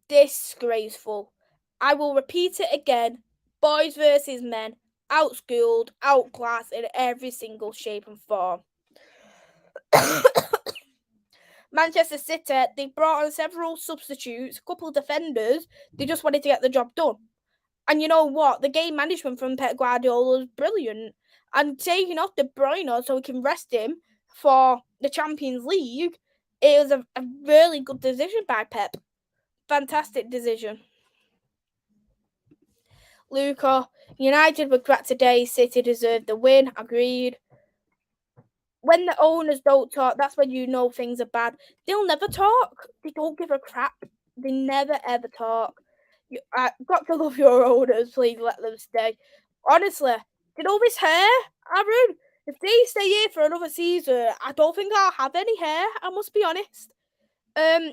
Disgraceful. I will repeat it again. Boys versus men. Outschooled, outclassed in every single shape and form. Manchester City, they brought on several substitutes, a couple of defenders. They just wanted to get the job done. And you know what? The game management from Pep Guardiola was brilliant. And taking off De Bruyne so we can rest him for the Champions League, it was a really good decision by Pep. Fantastic decision. Luca, United were crap today. City deserved the win. Agreed. When the owners don't talk, that's when you know things are bad. They'll never talk. They don't give a crap. They never ever talk. I got to love your owners. Please let them stay. Honestly, get over his hair, Aaron. If they stay here for another season, I don't think I'll have any hair. I must be honest.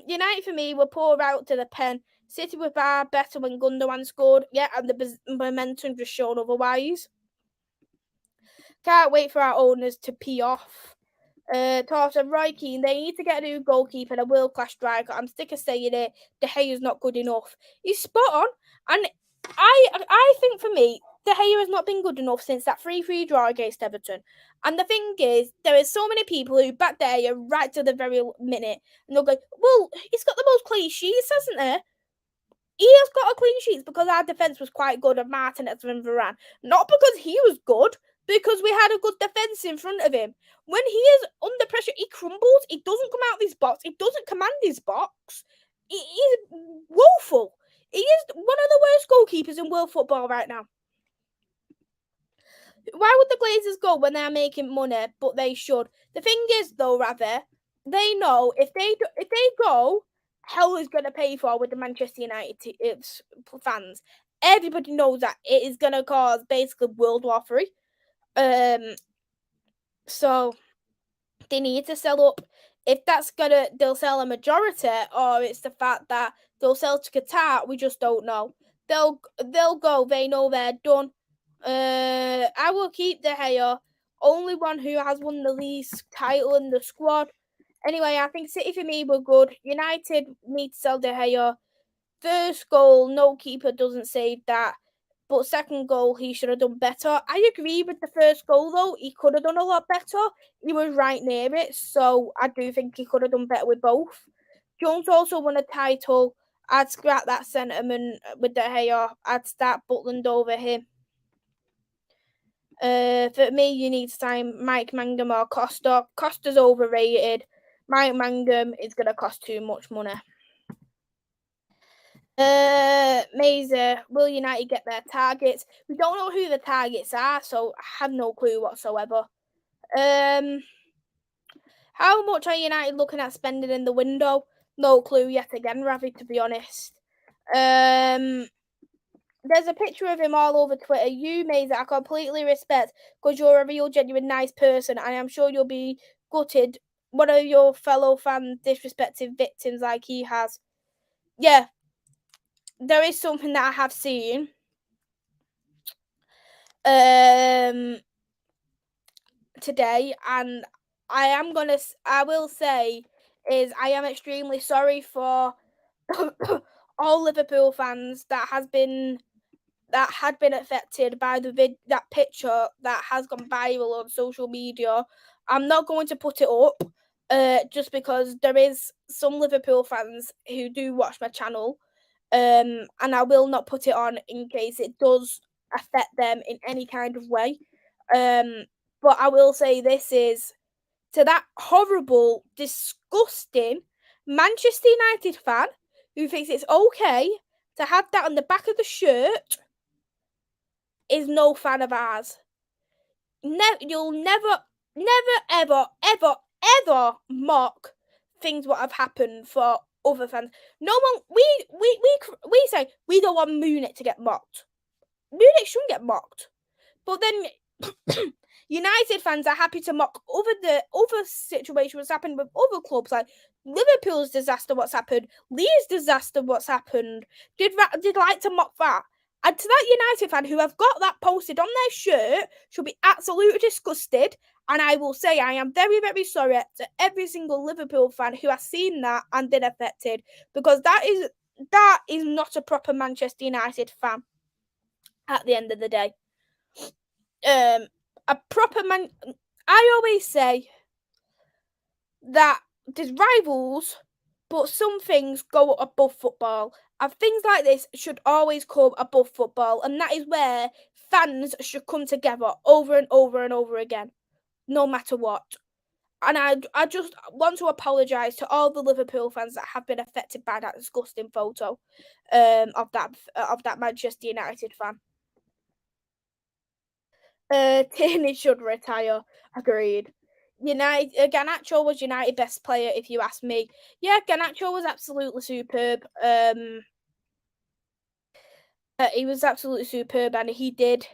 United for me were poor out to the pen. City were far better when Gundogan scored. Yeah, and the momentum just shown otherwise. Can't wait for our owners to pee off. Thorson, Roy Keane, they need to get a new goalkeeper and a world-class striker. I'm sick of saying it. De Gea's not good enough. He's spot on. And I think for me, De Gea has not been good enough since that 3-3 draw against Everton. And the thing is, there is so many people who back De Gea right to the very minute. And they'll go, well, he's got the most clean sheets, hasn't he? He has got a clean sheet because our defence was quite good of Martinez and Varane. Not because he was good, because we had a good defence in front of him. When he is under pressure, he crumbles. He doesn't come out of his box. He doesn't command his box. He's woeful. He is one of the worst goalkeepers in world football right now. Why would the Glazers go when they're making money, but they should? The thing is, though, rather, they know if they go, hell is going to pay for with the Manchester United fans. Everybody knows that it is going to cause basically World War III. So they need to sell up. If they'll sell a majority, or it's the fact that they'll sell to Qatar, we just don't know. They'll go. They know they're done. I will keep De Gea, only one who has won the least title in the squad. Anyway, I think City for me were good. United need to sell De Gea. First goal, no keeper doesn't save that. But second goal, he should have done better. I agree with the first goal, though. He could have done a lot better. He was right near it, so I do think he could have done better with both. Jones also won a title. I'd scrap that sentiment with De Gea. I'd start Butland over him. For me, you need to sign Mike Mangum or Costa. Costa's overrated. Mike Mangum is going to cost too much money. Maisy, will United get their targets? We don't know who the targets are, so I have no clue whatsoever. How much are United looking at spending in the window? No clue yet again, Ravi, to be honest. There's a picture of him all over Twitter. You, Maisy, I completely respect because you're a real, genuine, nice person, and I'm sure you'll be gutted one of your fellow fans disrespecting victims like he has. Yeah, there is something that I have seen. Today, and I will say is I am extremely sorry for all Liverpool fans that had been affected by that picture that has gone viral on social media. I'm not going to put it up just because there is some Liverpool fans who do watch my channel, and I will not put it on in case it does affect them in any kind of way. But I will say this is to that horrible, disgusting Manchester United fan who thinks it's okay to have that on the back of the shirt is no fan of ours. You'll never, ever, ever, ever mock things what have happened for other fans. No one, we say we don't want Munich to get mocked. Munich shouldn't get mocked. But then United fans are happy to mock other situations what's happened with other clubs, like Liverpool's disaster, what's happened, Leeds' disaster, what's happened. Did like to mock that? And to that United fan who have got that posted on their shirt should be absolutely disgusted. And I will say I am very, very sorry to every single Liverpool fan who has seen that and been affected, because that is not a proper Manchester United fan at the end of the day. A proper man. I always say that there's rivals, but some things go above football, and things like this should always come above football, and that is where fans should come together over and over and over again, no matter what. And I just want to apologise to all the Liverpool fans that have been affected by that disgusting photo of that Manchester United fan. Tierney should retire. Agreed. Garnacho was United best player, if you ask me. Yeah, Garnacho was absolutely superb. He was absolutely superb, and he did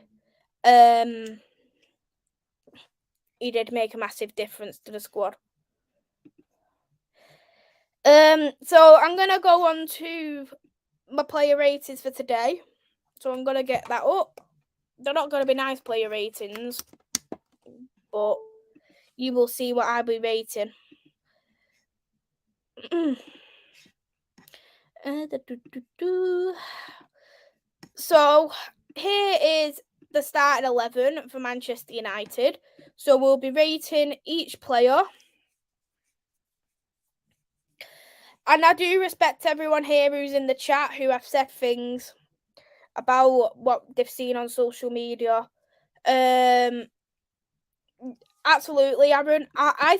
make a massive difference to the squad. So I'm gonna go on to my player ratings for today. So I'm gonna get that up. They're not gonna be nice player ratings, but you will see what I'll be rating. So here is the starting 11 for Manchester United. So we'll be rating each player. And I do respect everyone here who's in the chat who have said things about what they've seen on social media. Absolutely, Aaron. I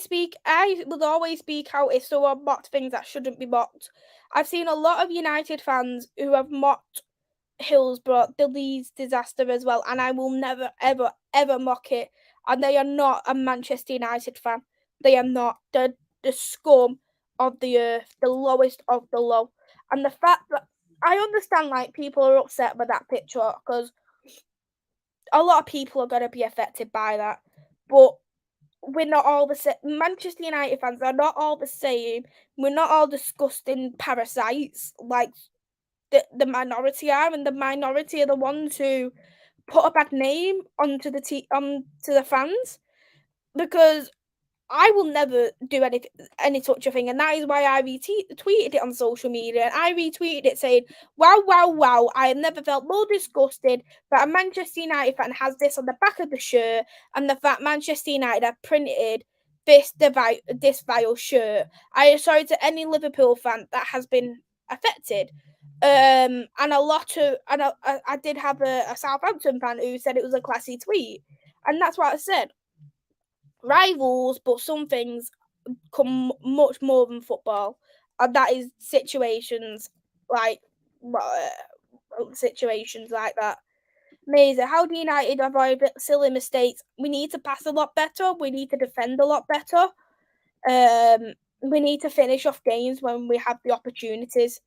will always speak out if someone mocked things that shouldn't be mocked. I've seen a lot of United fans who have mocked Hillsborough, the Leeds disaster as well, and I will never, ever, ever mock it. And they are not a Manchester United fan. They are not. They're the scum of the earth, the lowest of the low. And the fact that I understand, like, people are upset with that picture because a lot of people are going to be affected by that. But we're not all the same. Manchester United fans are not all the same. We're not all disgusting parasites like the minority are, and the minority are the ones who put a bad name onto the fans, because I will never do any such a thing, and that is why I retweeted it on social media. And I retweeted it saying, "Wow, wow, wow! I have never felt more disgusted that a Manchester United fan has this on the back of the shirt, and the fact Manchester United have printed this vile shirt. I am sorry to any Liverpool fan that has been affected." And I did have a Southampton fan who said it was a classy tweet, and that's what I said. Rivals, but some things come much more than football, and that is situations like that. Maisy, how do United avoid silly mistakes? We need to pass a lot better. We need to defend a lot better. We need to finish off games when we have the opportunities.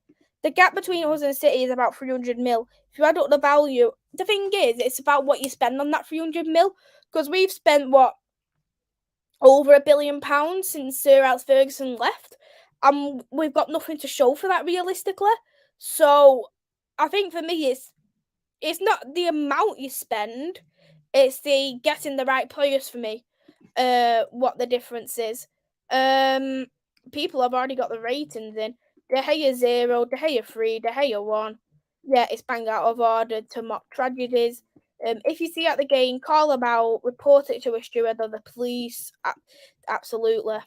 The gap between us and City is about 300 mil. If you add up the value, the thing is, it's about what you spend on that 300 mil, because we've spent over £1 billion since Sir Alex Ferguson left, and we've got nothing to show for that realistically. So I think for me, it's not the amount you spend, it's the getting the right players for me. What the difference is. People have already got the ratings in. De Gea 0, De Gea 3, De Gea 1. Yeah, it's bang out of order to mock tragedies. If you see at the game, call them out, report it to a steward or the police. Absolutely.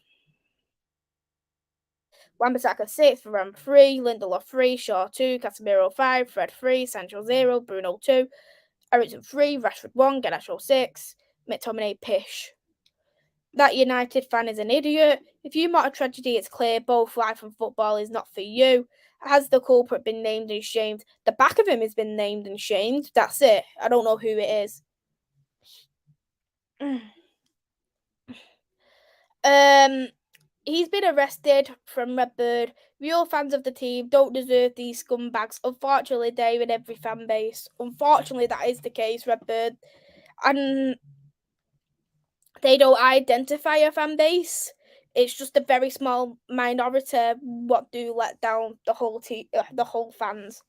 Wan-Bissaka 6, Varane 3, Lindelof 3, Shaw 2, Casemiro 5, Fred 3, Sancho 0, Bruno 2, Eriksen 3, Rashford 1, Garnacho 6, McTominay Pish. That United fan is an idiot. If you mock a tragedy, it's clear both life and football is not for you. Has the culprit been named and shamed? The back of him has been named and shamed. That's it. I don't know who it is. He's been arrested from Redbird. Real fans of the team don't deserve these scumbags. Unfortunately, they're in every fan base. Unfortunately, that is the case, Redbird. And they don't identify a fan base. It's just a very small minority what do let down the whole the whole fans.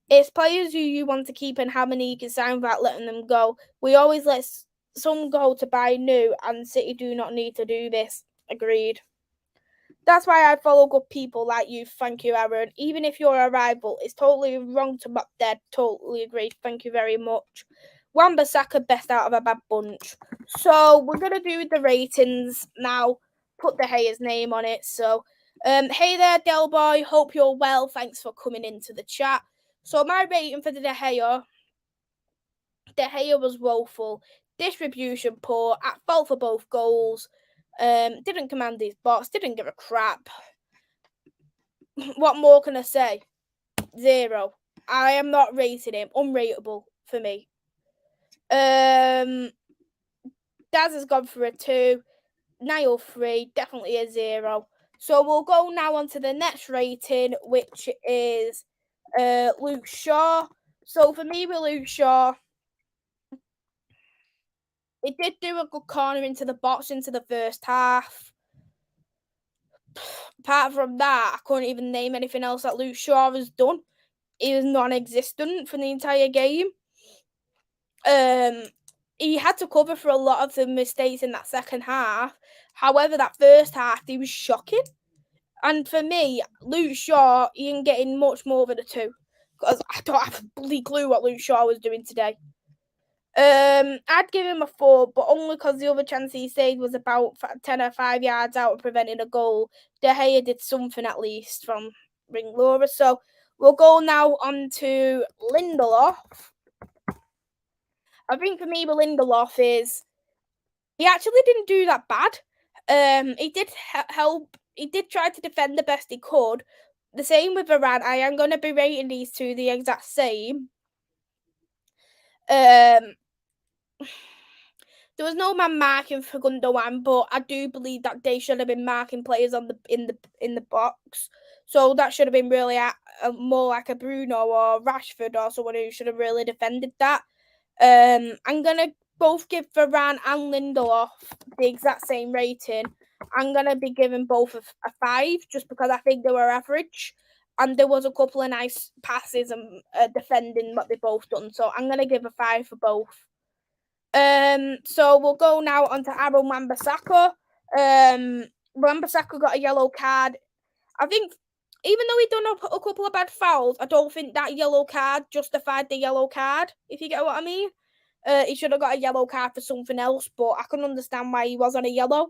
It's players who you want to keep and how many you can sign without letting them go. We always let some go to buy new, and City do not need to do this. Agreed. That's why I follow good people like you. Thank you, Aaron. Even if you're a rival, it's totally wrong to mock dead. Totally agree. Thank you very much. Wan-Bissaka best out of a bad bunch. So we're gonna do the ratings now. Put the Hayer's name on it. So, hey there, Del Boy. Hope you're well. Thanks for coming into the chat. So my rating for the De Gea was woeful. Distribution poor. At fault for both goals. Didn't command his box. Didn't give a crap. What more can I say? 0. I am not rating him. Unrateable for me. Daz has gone for a 2. Niall 3, definitely a 0. So we'll go now on to the next rating, which is Luke Shaw. So for me with Luke Shaw, he did do a good corner into the box into the first half. Apart from that, I couldn't even name anything else that Luke Shaw has done. He was non-existent for the entire game. He had to cover for a lot of the mistakes in that second half. However, that first half, he was shocking. And for me, Luke Shaw, he ain't getting much more than a 2. Because I don't have a bloody clue what Luke Shaw was doing today. I'd give him a 4, but only because the other chance he saved was about 10 or 5 yards out of preventing a goal. De Gea did something at least from Ring Laura. So we'll go now on to Lindelof. I think for me, with Lindelof is he actually didn't do that bad. He did help. He did try to defend the best he could. The same with Varane. I am going to be rating these two the exact same. There was no man marking for Gundogan, but I do believe that they should have been marking players on in the box. So that should have been really more like a Bruno or Rashford or someone who should have really defended that. I'm gonna both give Varane and Lindelof the exact same rating. I'm gonna be giving both a 5 just because I think they were average, and there was a couple of nice passes and defending what they both done. So I'm gonna give a 5 for both. So we'll go now on to Aaron Wan-Bissaka. Wan-Bissaka got a yellow card. I think even though he done a couple of bad fouls, I don't think that yellow card justified the yellow card, if you get what I mean. He should have got a yellow card for something else, but I can understand why he was on a yellow.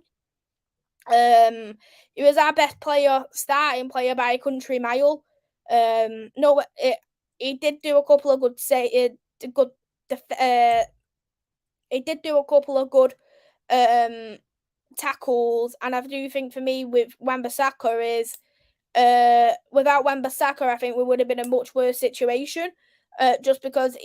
He was our best player, starting player by a country mile. He did do a couple of good he did do a couple of good tackles, and I do think for me with Wan-Bissaka is without Wan-Bissaka, I think we would have been in a much worse situation. Just because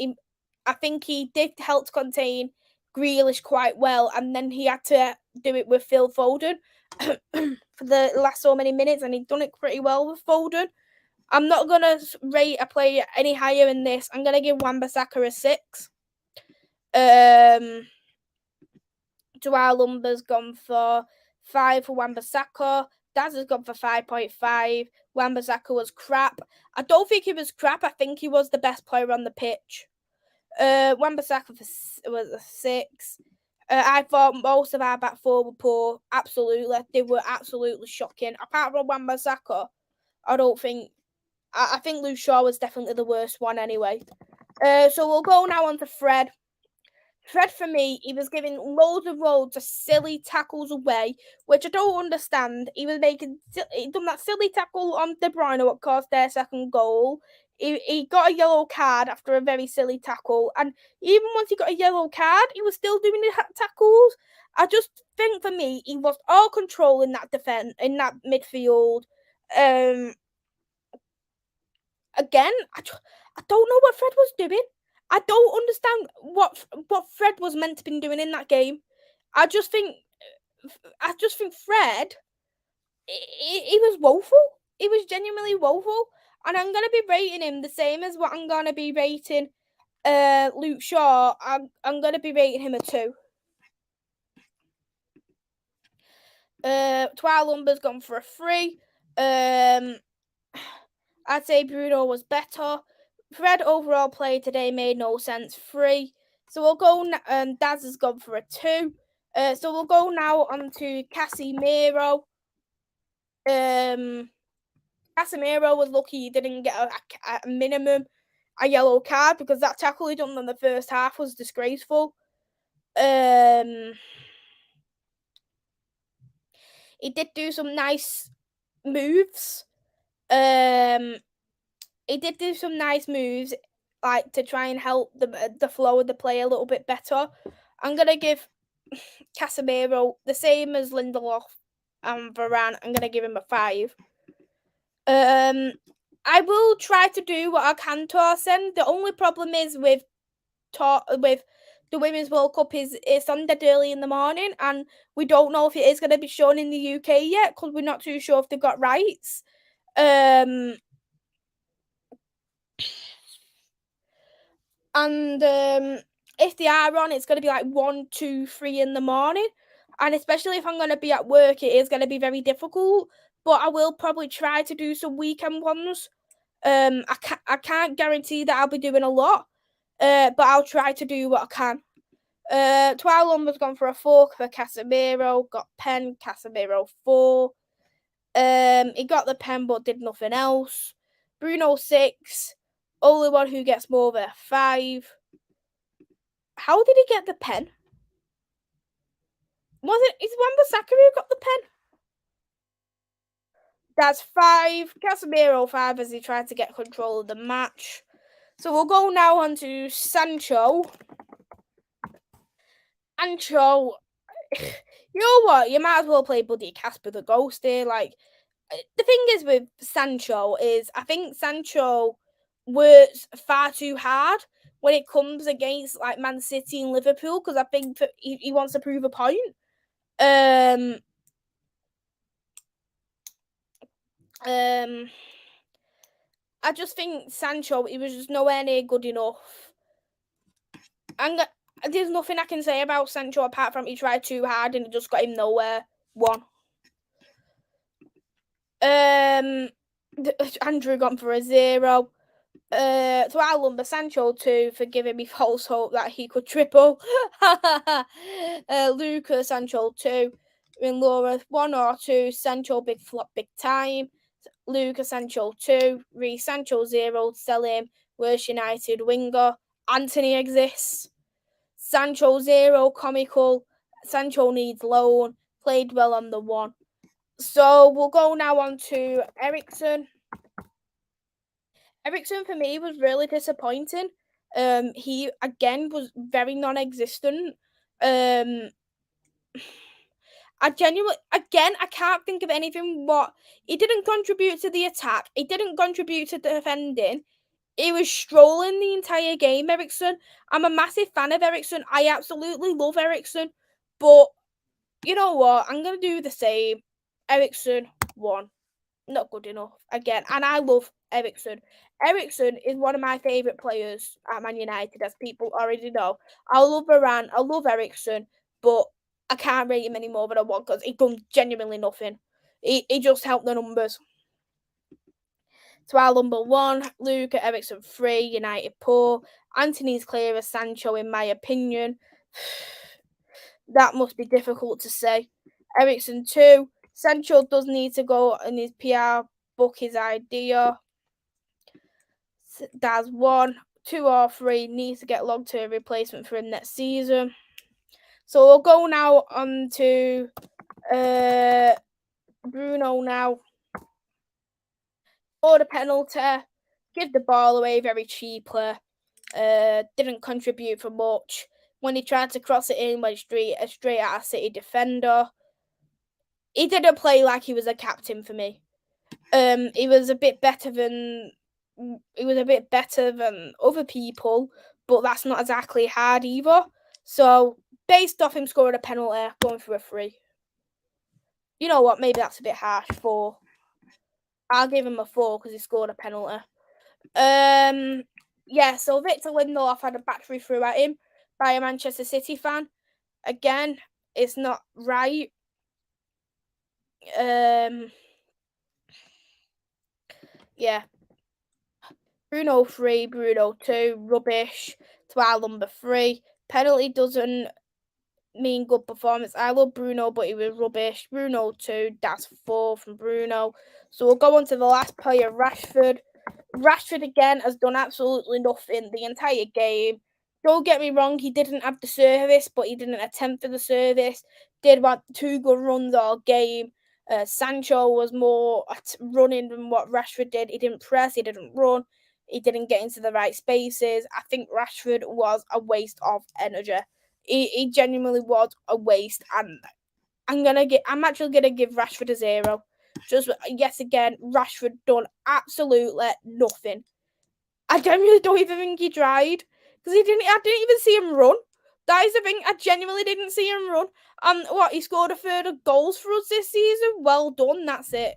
I think he did help to contain Grealish quite well, and then he had to do it with Phil Foden for the last so many minutes, and he'd done it pretty well with Foden. I'm not gonna rate a player any higher in this. I'm gonna give Wan-Bissaka a 6. Joao Lumba's gone for 5 for Wan-Bissaka. Daz has gone for 5.5. Wan-Bissaka was crap. I don't think he was crap. I think he was the best player on the pitch. Wan-Bissaka was a 6. I thought most of our back four were poor. Absolutely. They were absolutely shocking. Apart from Wan-Bissaka, I don't think... I think Luke Shaw was definitely the worst one anyway. So we'll go now on to Fred. Fred, for me, he was giving loads of silly tackles away, which I don't understand. He done that silly tackle on De Bruyne, what caused their second goal. He got a yellow card after a very silly tackle, and even once he got a yellow card, he was still doing the tackles. I just think for me, he lost all control in that defense, in that midfield. Again, I don't know what Fred was doing. I don't understand what Fred was meant to be doing in that game. I just think Fred, he was woeful. He was genuinely woeful, and I'm gonna be rating him the same as what I'm gonna be rating Luke Shaw. I'm gonna be rating him a 2. Lumber's gone for a 3. I'd say Bruno was better. Fred overall play today made no sense. 3. So we'll go. Daz has gone for a 2. So we'll go now on to Casemiro. Casemiro was lucky he didn't get a minimum a yellow card because that tackle he done in the first half was disgraceful. He did do some nice moves. He did do some nice moves, like to try and help the flow of the play a little bit better. I'm gonna give Casemiro the same as Lindelof and Varane. I'm gonna give him a 5. I will try to do what I can, Torsen. The only problem is with the Women's World Cup it's on dead early in the morning, and we don't know if it is going to be shown in the UK yet because we're not too sure if they've got rights. And if they are on, it's going to be like 1, 2, 3 in the morning. And especially if I'm going to be at work, it is going to be very difficult. But I will probably try to do some weekend ones. I can't guarantee that I'll be doing a lot, but I'll try to do what I can. Twilumber's gone for a 4 for Casemiro, got pen, Casemiro 4. He got the pen but did nothing else. Bruno 6, only one who gets more than 5. How did he get the pen? Is Wan-Bissaka who got the pen? That's 5. Casemiro 5 as he tried to get control of the match. So we'll go now on to Sancho. Sancho, you know what? You might as well play Buddy Casper the Ghost here. Like, the thing is with Sancho is I think Sancho works far too hard when it comes against like Man City and Liverpool because I think he wants to prove a point. I just think Sancho, he was just nowhere near good enough. And there's nothing I can say about Sancho apart from he tried too hard and it just got him nowhere. 1. Andrew gone for a 0. So I'll lumber Sancho 2 for giving me false hope that he could triple. Luca Sancho 2. In Laura 1 or 2. Sancho big flop big time. Luca Sancho 2. Reece Sancho 0. Sell him. Worst United winger. Anthony exists. Sancho 0. Comical. Sancho needs loan. Played well on the 1. So we'll go now on to Eriksen. Eriksen for me was really disappointing. He again was very non-existent. I can't think of anything what he didn't contribute to the attack. He didn't contribute to defending. He was strolling the entire game, Eriksen. I'm a massive fan of Eriksen. I absolutely love Eriksen. But you know what? I'm going to do the same. Eriksen 1. Not good enough again. And I love Eriksen. Eriksen is one of my favourite players at Man United, as people already know. I love Varane, I love Eriksen, but I can't rate him any more than I want because he done genuinely nothing. He just helped the numbers. So our number 1, Luca, Eriksen 3, United poor. Anthony's clear as Sancho, in my opinion. That must be difficult to say. Eriksen 2. Sancho does need to go in his PR book his idea. That's 1. 2 or 3 needs to get long-term replacement for him next season. So we'll go now on to Bruno now. Scored a penalty, give the ball away very cheaply. Didn't contribute for much. When he tried to cross it in, went straight at a City defender. He didn't play like he was a captain for me. He was a bit better than other people, but that's not exactly hard either. So based off him scoring a penalty, going for a 3. You know what? Maybe that's a bit harsh. 4. I'll give him a 4 because he scored a penalty. Yeah. So Victor Lindelof had a battery through at him by a Manchester City fan. Again, it's not right. Yeah. Bruno 3, Bruno 2, rubbish. Twile number 3. Penalty doesn't mean good performance. I love Bruno, but he was rubbish. Bruno 2, that's 4 from Bruno. So we'll go on to the last player, Rashford. Rashford again has done absolutely nothing the entire game. Don't get me wrong, he didn't have the service, but he didn't attempt for the service. Did want 2 good runs all game. Sancho was more running than what Rashford did. He didn't press, he didn't run, he didn't get into the right spaces. I think Rashford was a waste of energy. He genuinely was a waste, and I'm actually gonna give Rashford a 0. Just yes, again, Rashford done absolutely nothing. I genuinely don't even think he tried because I didn't even see him run. That is the thing. I genuinely didn't see him run. He scored a third of goals for us this season. Well done. That's it.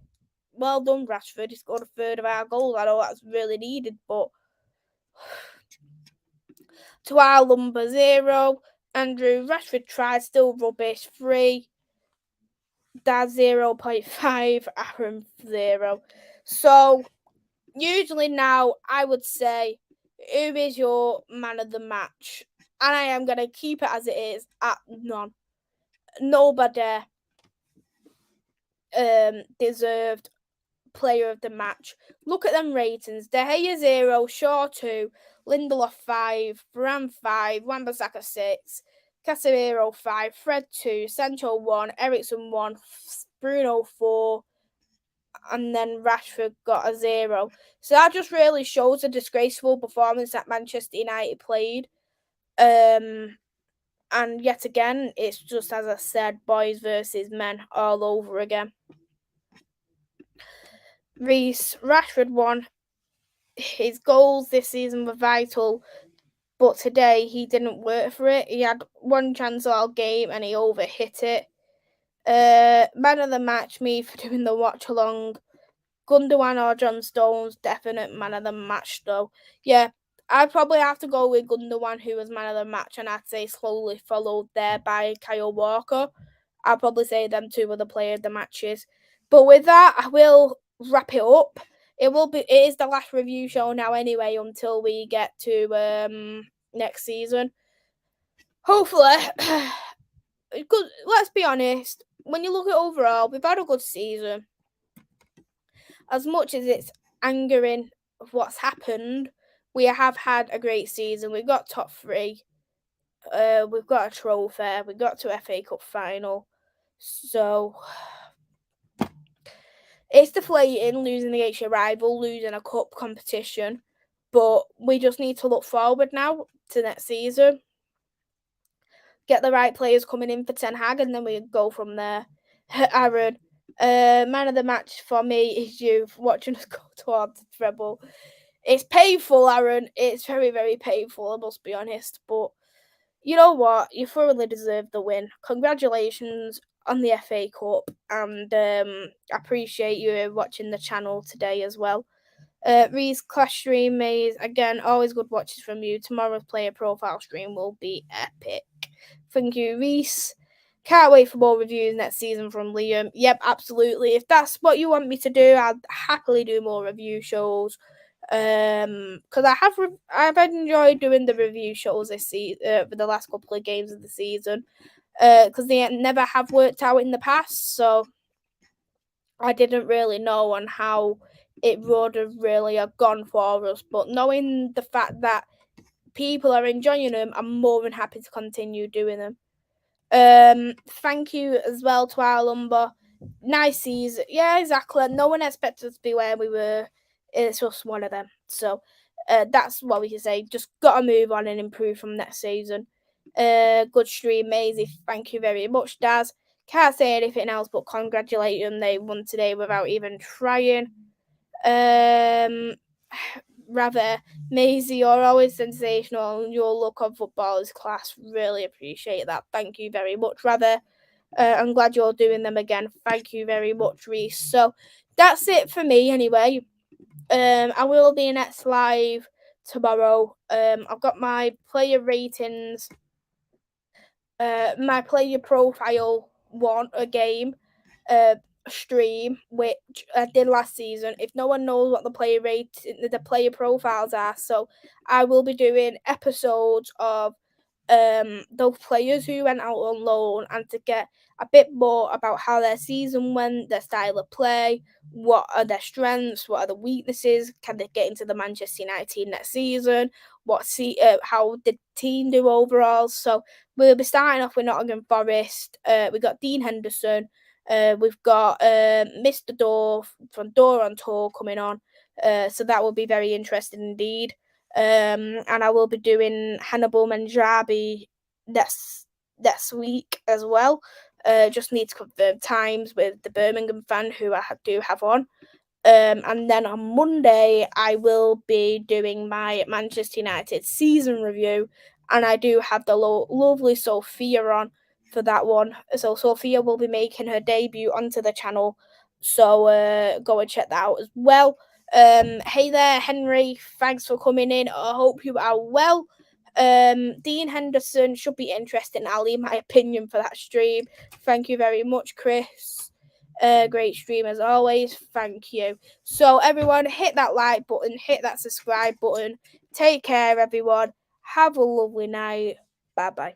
Well done, Rashford. He scored a third of our goals. I know that's really needed, but to our number 0, Andrew Rashford tried, still rubbish. 3. Dad 0.5, Aaron 0. So usually now I would say, who is your man of the match? And I am going to keep it as it is at none. Nobody deserved player of the match. Look at them ratings. De Gea 0, Shaw 2, Lindelof 5, Varane 5, Wan-Bissaka 6, Casemiro 5, Fred 2, Sancho 1, Eriksen 1, Bruno 4, and then Rashford got a 0. So that just really shows the disgraceful performance that Manchester United played. And yet again, it's just, as I said, boys versus men all over again. Rashford won. His goals this season were vital, but today he didn't work for it. He had one chance all game and he overhit it. Man of the match, me for doing the watch along. Gundogan or John Stones, definite man of the match though. Yeah, I'd probably have to go with Gundogan, who was man of the match, and I'd say slowly followed there by Kyle Walker. I'd probably say them two were the player of the matches. But with that, I will wrap it up. It is the last review show now anyway until we get to next season. Hopefully, good. Let's be honest. When you look at overall, we've had a good season. As much as it's angering of what's happened, we have had a great season. We've got top 3. We've got a trophy. We got to FA Cup final. So it's deflating losing against your rival, losing a cup competition. But we just need to look forward now to next season. Get the right players coming in for Ten Hag, and then we go from there. Aaron, man of the match for me is you watching us go towards the treble. It's painful, Aaron. It's very, very painful, I must be honest. But you know what? You thoroughly deserve the win. Congratulations on the FA Cup. And I appreciate you watching the channel today as well. Reese, Clash Stream, Maze, again, always good watches from you. Tomorrow's player profile stream will be epic. Thank you, Reese. Can't wait for more reviews next season from Liam. Yep, absolutely. If that's what you want me to do, I'd happily do more review shows. Because I've enjoyed doing the review shows this season for the last couple of games of the season. Because they never have worked out in the past, so I didn't really know on how it would have really gone for us. But knowing the fact that people are enjoying them, I'm more than happy to continue doing them. Thank you as well to our lumber. Nice season. Yeah, exactly. No one expected us to be where we were. It's just one of them. So that's what we can say. Just got to move on and improve from next season. Good stream, Maisy. Thank you very much, Daz. Can't say anything else but congratulate them. They won today without even trying. Rather, Maisy, you're always sensational. Your look on football is class. Really appreciate that. Thank you very much. Rather, I'm glad you're doing them again. Thank you very much, Reese. So that's it for me anyway. I will be next live tomorrow. I've got my player ratings, my player profile game stream, which I did last season. If no one knows what the player profiles are, so I will be doing episodes of those players who went out on loan and to get a bit more about how their season went, their style of play, what are their strengths, what are the weaknesses, can they get into the Manchester United team next season, how did the team do overall. So we'll be starting off with Nottingham Forest. We've got Dean Henderson. We've got Mr. Door from Door on Tour coming on. So that will be very interesting indeed. And I will be doing Hannibal Mandrabi this week as well. Just need to confirm times with the Birmingham fan who I do have on. And then on Monday, I will be doing my Manchester United season review and I do have the lovely Sophia on for that one. So Sophia will be making her debut onto the channel, so go and check that out as well. Hey there, Henry. Thanks for coming in. I hope you are well. Dean Henderson should be interesting. I'll leave my opinion for that stream. Thank you very much, Chris. Great stream as always. Thank you. So everyone, hit that like button, hit that subscribe button. Take care, everyone. Have a lovely night. Bye bye.